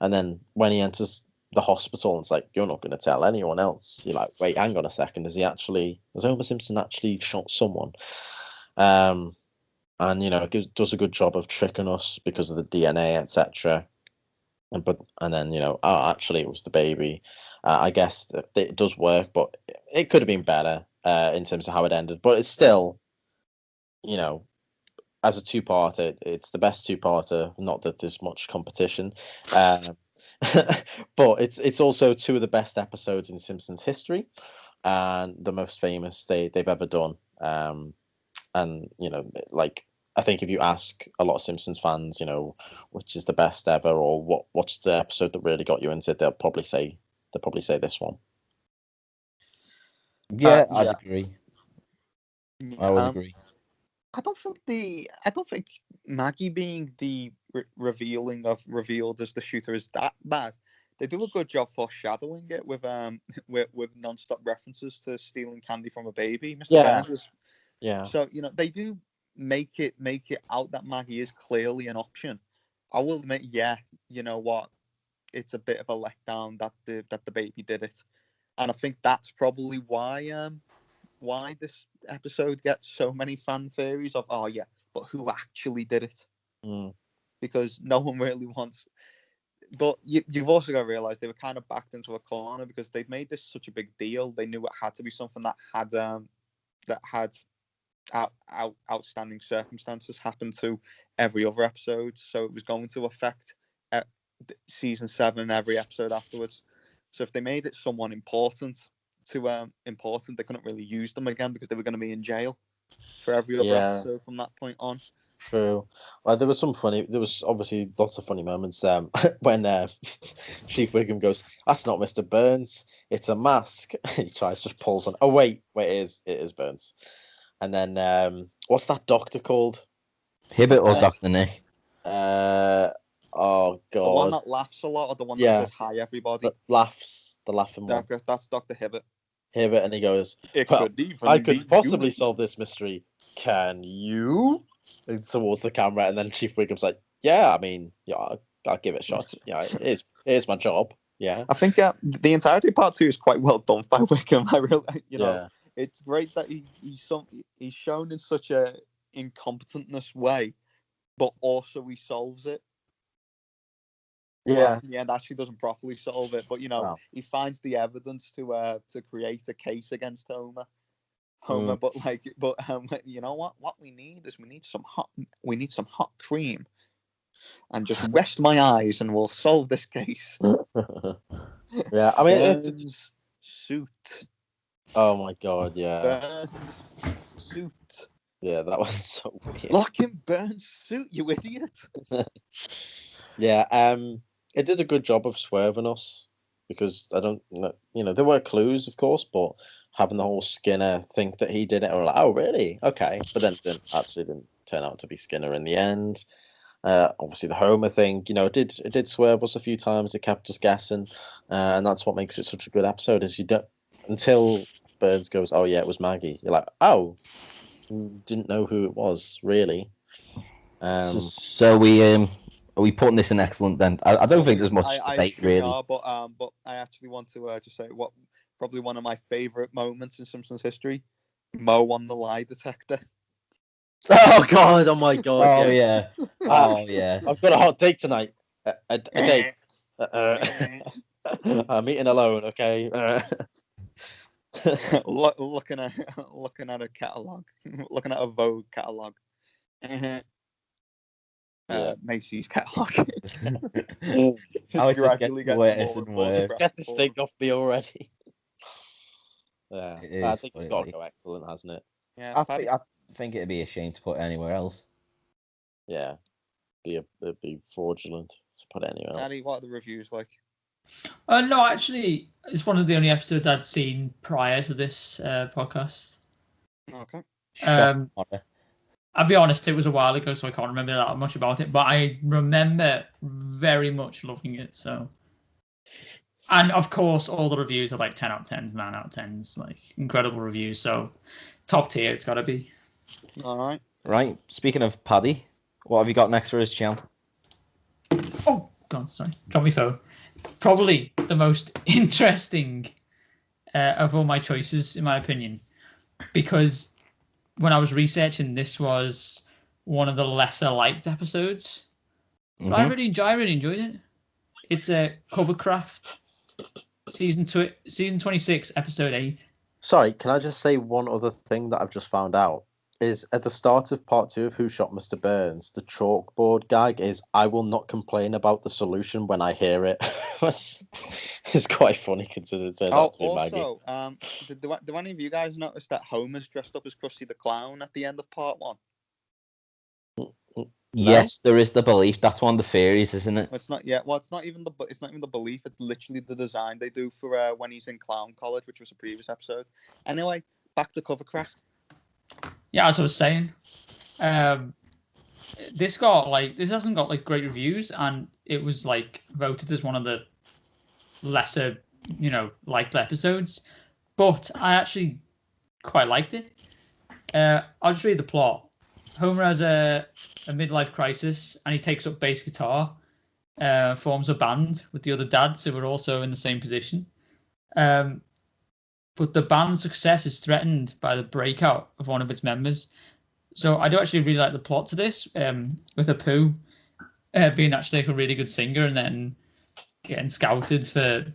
And then when he enters the hospital, and it's like, you're not going to tell anyone else. You're like, wait, hang on a second. Has Homer Simpson actually shot someone? and it does a good job of tricking us because of the DNA, etc. And then actually it was the baby. I guess that it does work, but it could have been better in terms of how it ended. But it's still, as a two-parter, it's the best two-parter. Not that there's much competition, but it's also two of the best episodes in Simpsons history, and the most famous they've ever done. And like, I think if you ask a lot of Simpsons fans, which is the best ever, or what's the episode that really got you into it, they'll probably say this one. Yeah, Yeah. I'd agree. I would agree. I don't think Maggie being the revealed as the shooter is that bad. They do a good job foreshadowing it with non-stop references to stealing candy from a baby, Mr. Yeah. Burns. Yeah. So they do make it out that Maggie is clearly an option. I will admit, yeah, you know what, it's a bit of a letdown that the baby did it, and I think that's probably why this episode gets so many fan theories of, oh yeah, but who actually did it? Because no one really wants. But you've also got to realize they were kind of backed into a corner because they'd made this such a big deal. They knew it had to be something that had outstanding circumstances happen to every other episode, so it was going to affect season 7 and every episode afterwards. So if they made it someone important, they couldn't really use them again because they were going to be in jail for every other episode from that point on. True. Well, there was obviously lots of funny moments when Chief Wiggum goes, "That's not Mr. Burns, it's a mask." He just pulls on. Oh wait, it is Burns. And then what's that doctor called? Hibbert or Dr. Nick? Oh god. The one that laughs a lot, or the one that says hi everybody? The laughing one. That's Dr. Hibbert. And he goes, I could possibly solve this mystery. Can you? And towards the camera, and then Chief Wiggum's like, yeah, I mean, yeah, I'll give it a shot. Yeah, it is my job. Yeah. I think the entirety of part 2 is quite well done by Wiggum. I really, it's great that he's shown in such a incompetentness way, but also he solves it. Yeah. In the end, actually doesn't properly solve it, but he finds the evidence to create a case against Homer. But you know what we need is we need some hot cream, and just rest my eyes and we'll solve this case. Yeah, I mean, Burns suit. Oh my god, yeah. Burns suit. Yeah, that was so weird. Lock in Burns suit, you idiot. Yeah, it did a good job of swerving us because I don't, there were clues, of course, but having the whole Skinner think that he did it, and we're like, oh really? Okay, but then it didn't turn out to be Skinner in the end. Obviously, the Homer thing, it did swerve us a few times. It kept us guessing, and that's what makes it such a good episode. Is you don't until Burns goes, oh yeah, it was Maggie. You're like, oh, didn't know who it was really. So are we putting this in excellent then? I don't think there's much debate really. But I actually want to just say what probably one of my favorite moments in Simpsons history: Moe on the lie detector. Oh god! Oh my god! Oh yeah! Oh yeah! I've got a hot date tonight. A date. I'm eating alone. Okay. looking at a catalog, looking at a Vogue catalog. Macy's catalog. I gradually get worse and worse. Get this thing off me already. Yeah, I think it's got to go excellent, hasn't it? Yeah, I think it'd be a shame to put anywhere else. Yeah, it'd be fraudulent to put anywhere else. Daddy, what are the reviews like? No, actually, it's one of the only episodes I'd seen prior to this podcast. Okay. I'll be honest, it was a while ago, so I can't remember that much about it, but I remember very much loving it. So, and of course, all the reviews are like 10 out of 10s, 9 out of 10s, like incredible reviews. So, top tier, it's got to be. All right. Right. Speaking of Paddy, what have you got next for his channel? Oh, God, sorry. Drop my phone. Probably the most interesting of all my choices, in my opinion, because when I was researching, this was one of the lesser liked episodes. But I Mhm. really enjoyed it. It's a Covercraft season 26, episode 8. Sorry, can I just say one other thing that I've just found out? Is at the start of part 2 of Who Shot Mr. Burns, the chalkboard gag is "I will not complain about the solution when I hear it." It's quite funny considering it turned out to be Maggie. Also, do any of you guys notice that Homer's dressed up as Krusty the Clown at the end of part 1? Yes, there is the belief. That's one of the theories, isn't it? It's not yet. Well, it's not even the belief. It's literally the design they do for when he's in clown college, which was a previous episode. Anyway, back to Covercraft. Yeah, as I was saying, this hasn't got like great reviews, and it was like voted as one of the lesser, liked episodes. But I actually quite liked it. I'll just read the plot. Homer has a midlife crisis, and he takes up bass guitar, forms a band with the other dads who are also in the same position. But the band's success is threatened by the breakout of one of its members. So I do actually really like the plot to this, with Apu being actually like a really good singer and then getting scouted for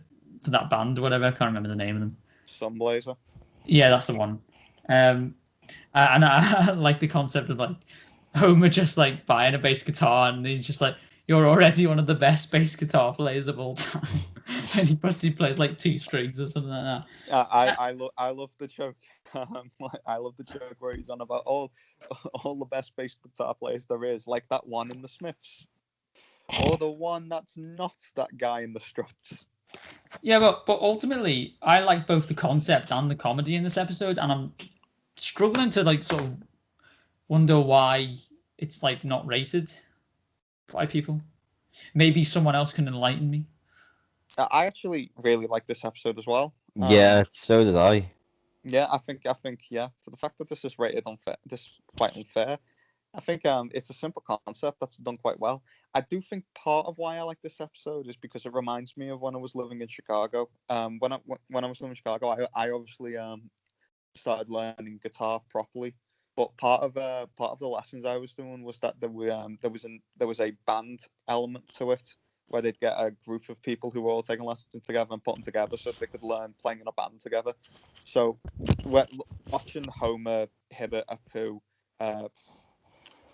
that band or whatever. I can't remember the name of them. Sunblazer. Yeah, that's the one. And I like the concept of like Homer just like buying a bass guitar, and he's just like, "You're already one of the best bass guitar players of all time," and he plays like 2 strings or something like that. I love the joke. I love the joke where he's on about all the best bass guitar players there is, like that one in the Smiths, or the one that's not that guy in the Struts. Yeah, but ultimately, I like both the concept and the comedy in this episode, and I'm struggling to like sort of wonder why it's like not rated by people. Maybe someone else can enlighten me. I actually really like this episode as well. Yeah, so did I. Yeah, I think yeah. For the fact that this is rated unfair, quite unfair. I think it's a simple concept that's done quite well. I do think part of why I like this episode is because it reminds me of when I was living in Chicago. When I was living in Chicago, I obviously started learning guitar properly. But part of the lessons I was doing was that there was a band element to it, where they'd get a group of people who were all taking lessons together and put them together so they could learn playing in a band together. So, watching Homer, Hibbert, Apu,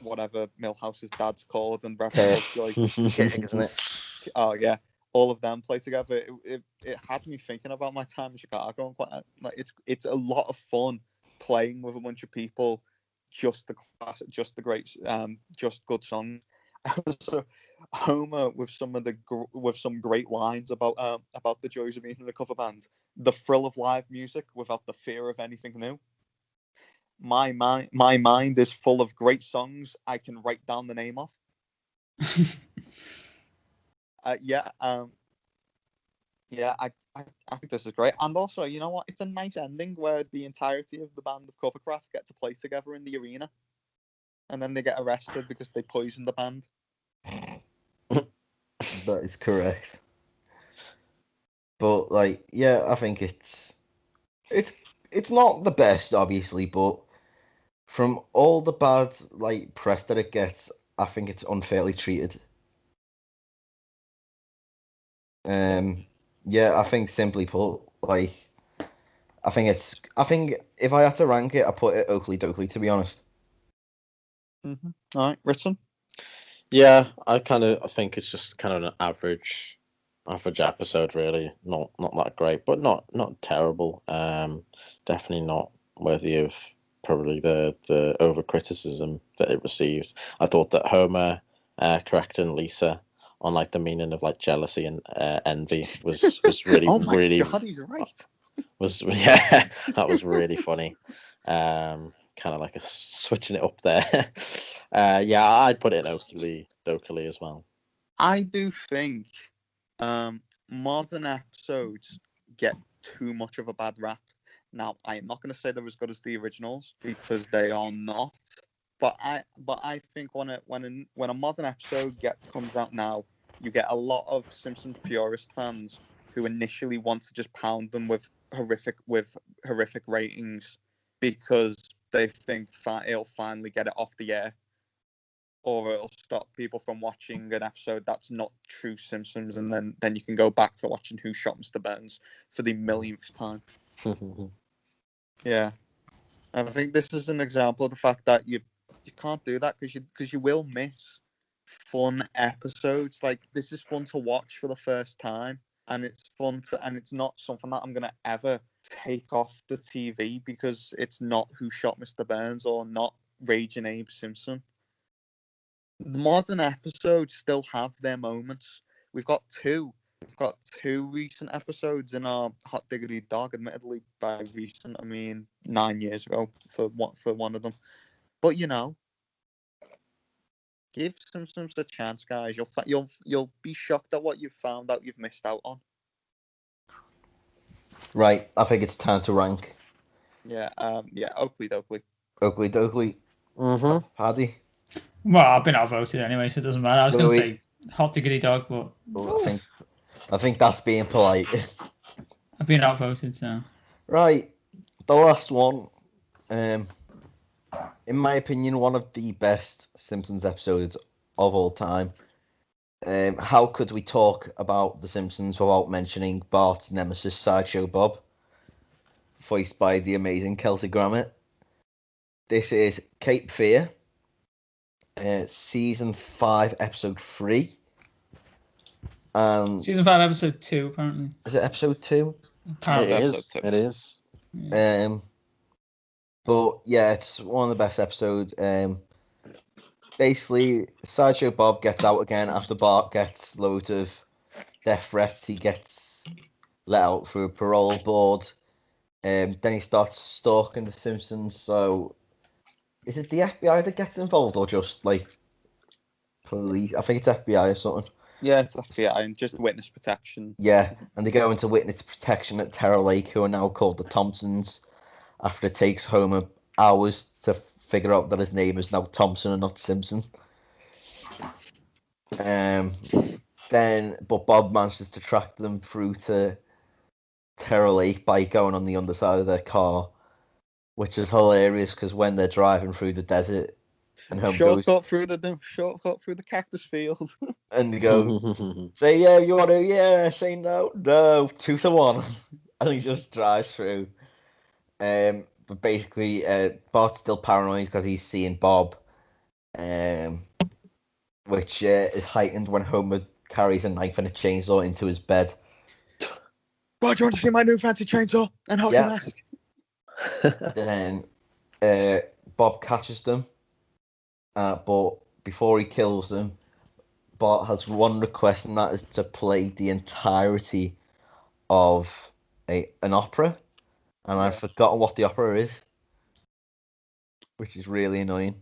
whatever Milhouse's dad's called, and Reverend Joy, Kidding, isn't it? oh yeah, all of them play together. It had me thinking about my time in Chicago, and quite like it's a lot of fun playing with a bunch of people, just the class, just the great, just good songs. Also, Homer with some great lines about the joys of being in a cover band, the thrill of live music without the fear of anything new. My mind is full of great songs I can write down the name of. Yeah, I think this is great. And also, you know what? It's a nice ending where the entirety of the band of Covercraft get to play together in the arena, and then they get arrested because they poisoned the band. That is correct. But like, yeah, I think it's not the best, obviously, but from all the bad like press that it gets, I think it's unfairly treated. Yeah, I think simply put, like, I think if I had to rank it, I put it Oakley Dokley, to be honest. Mm-hmm. All right, Ritson. Yeah, I think it's just kind of an average episode, really. Not that great, but not terrible. Definitely not worthy of probably the over criticism that it received. I thought that Homer correcting Lisa on like the meaning of like jealousy and envy was really Oh my really God, he's right. yeah, that was really funny. Kind of like a switching it up there. Yeah, I'd put it in Oakley as well. I do think modern episodes get too much of a bad rap. Now, I am not going to say they're as good as the originals because they are not. But I think when a modern episode comes out now, you get a lot of Simpsons purist fans who initially want to just pound them with horrific ratings because they think it'll finally get it off the air. or it'll stop people from watching an episode that's not true Simpsons, and then you can go back to watching Who Shot Mr. Burns for the millionth time. Yeah, and I think this is an example of the fact that you can't do that because you will miss fun episodes. Like, this is fun to watch for the first time, and it's not something that I'm gonna ever take off the TV because it's not Who Shot Mr. Burns or not Raging Abe Simpson. Modern episodes still have their moments. We've got two recent episodes in our Hot Diggity Dog. Admittedly, by recent I mean 9 years ago for one of them. But give Simpsons a chance, guys. You'll be shocked at what you've found out you've missed out on. Right, I think it's time to rank. Yeah, Oakley Dokley. Oakley Dokley. Mm-hmm. Paddy. Well, I've been outvoted anyway, so it doesn't matter. I was going to Louis. say Hot Diggity Dog, but I think that's being polite. I've been outvoted, so. Right, the last one. In my opinion, one of the best Simpsons episodes of all time. How could we talk about The Simpsons without mentioning Bart's nemesis, Sideshow Bob, voiced by the amazing Kelsey Grammer? This is Cape Fear, season 5, episode 3. Season 5, episode 2, apparently. Is it episode 2? Apparently. It is. Yeah. But yeah, it's one of the best episodes. Basically, Sideshow Bob gets out again after Bart gets loads of death threats. He gets let out through a parole board. Then he starts stalking the Simpsons. So, is it the FBI that gets involved, or just like police? I think it's FBI or something. Yeah, it's FBI and just witness protection. Yeah, and they go into witness protection at Terror Lake, who are now called the Thompsons, after it takes Homer hours to figure out that his name is now Thompson and not Simpson. But Bob manages to track them through to Terror Lake by going on the underside of their car, which is hilarious because when they're driving through the desert and Homer shortcut through the cactus field, and they go, say yeah, you want to, yeah, say no, 2-1, and he just drives through. But basically, Bart's still paranoid because he's seeing Bob, which is heightened when Homer carries a knife and a chainsaw into his bed. Bob, do you want to see my new fancy chainsaw and hockey mask? Then Bob catches them, but before he kills them, Bart has one request, and that is to play the entirety of an opera. And I've forgotten what the opera is, which is really annoying.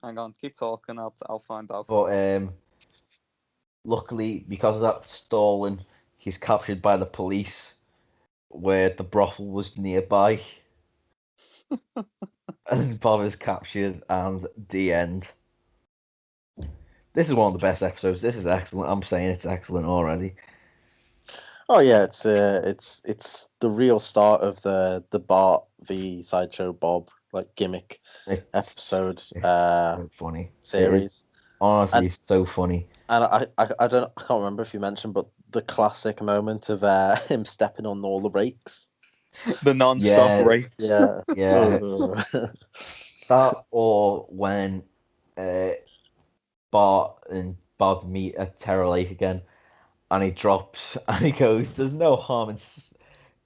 Hang on, keep talking. I'll find out. But luckily, because of that stalling, he's captured by the police, where the brothel was nearby. And Bob is captured, and the end. This is one of the best episodes. This is excellent. I'm saying it's excellent already. Oh yeah, it's the real start of the Bart v Sideshow Bob gimmick episode so funny series. Honestly, it's so funny. And I can't remember if you mentioned, but the classic moment of him stepping on all the brakes, the non-stop brakes. Yeah. That, or when Bart and Bob meet at Terror Lake again, and he drops and he goes, "There's no harm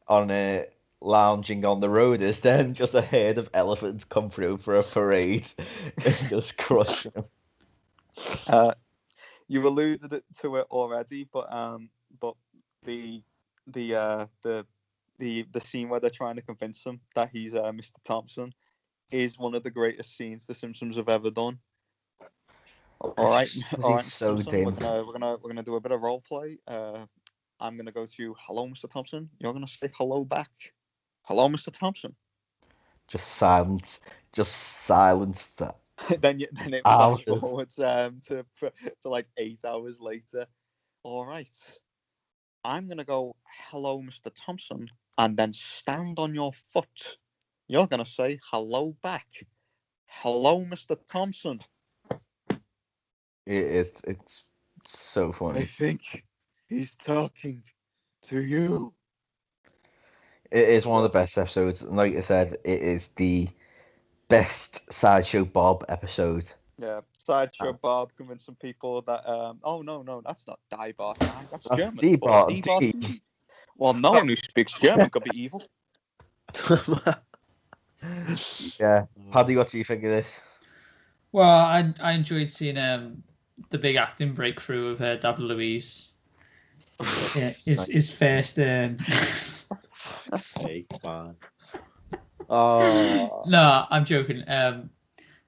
on lounging on the road, is there?" And just a herd of elephants come through for a parade and just crush him. You alluded to it already, but the scene where they're trying to convince him that he's Mr. Thompson is one of the greatest scenes the Simpsons have ever done. All right, so Simpson, we're gonna do a bit of role play. I'm gonna go to hello, Mr. Thompson. You're gonna say hello back. Hello, Mr. Thompson. Just silence. then it flash forwards to like 8 hours later. All right, I'm gonna go hello, Mr. Thompson, and then stand on your foot. You're gonna say hello back. Hello, Mr. Thompson. It's so I funny. think he's talking to you. It is one of the best episodes. And like I said, it is the best Sideshow Bob episode. Yeah, Sideshow Bob convincing people that oh no, that's not Die Bar Die, that's That's German. D-Bar For D-Bar D. D. Well, no one who speaks German could be evil. Yeah. Paddy, what do you think of this? Well, I enjoyed seeing the big acting breakthrough of David Luiz. Yeah, his first. Sake, man. Oh. No, I'm joking.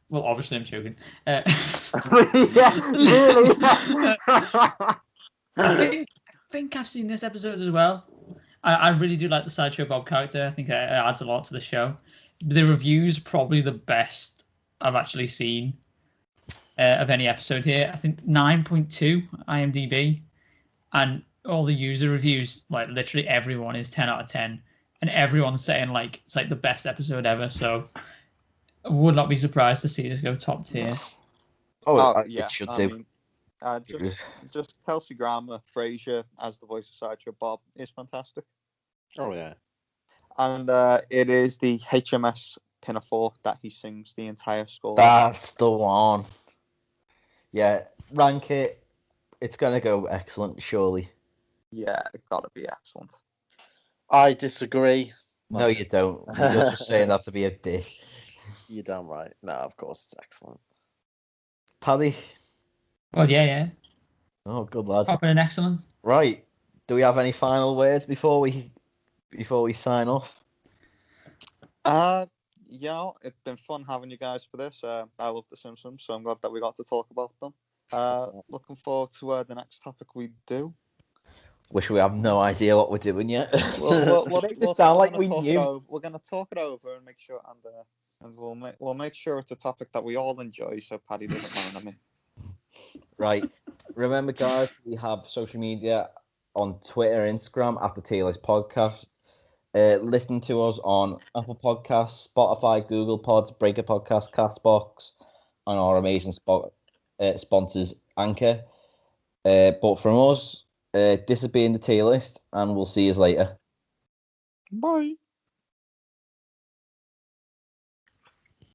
Well, obviously I'm joking. Yeah, really? I think I've seen this episode as well. I really do like the Sideshow Bob character. I think it adds a lot to the show. The reviews probably the best I've actually seen of any episode here. I think 9.2 IMDb, and all the user reviews, like literally everyone is 10 out of 10, and everyone's saying like it's like the best episode ever. So I would not be surprised to see this go top tier. Yeah, it should I do. mean, just Kelsey Grammer, Frasier as the voice of Sideshow Bob is fantastic. Oh yeah. And it is the HMS Pinafore that he sings the entire score. That's the one. Yeah, rank it. It's gonna go excellent, surely. Yeah, it gotta be excellent. I disagree. No, you don't. You're just saying that to be a dick. You're damn right. No, of course it's excellent. Paddy? Well, yeah. Oh, good lad. Popping in excellent. Right. Do we have any final words before we sign off? Yeah, it's been fun having you guys for this. I love The Simpsons, so I'm glad that we got to talk about them. Looking forward to the next topic we do. Wish we have no idea what we're doing yet. We'll Make it sound like we knew. We're gonna talk it over and make sure, and we'll make sure it's a topic that we all enjoy, so Paddy doesn't mind me. Right. Remember, guys, we have social media on Twitter, Instagram at the Taylor's Podcast. Listen to us on Apple Podcasts, Spotify, Google Pods, Breaker Podcast, Castbox, and our amazing sponsors, Anchor. But from us, this has been the Taylist, and we'll see you later. Bye.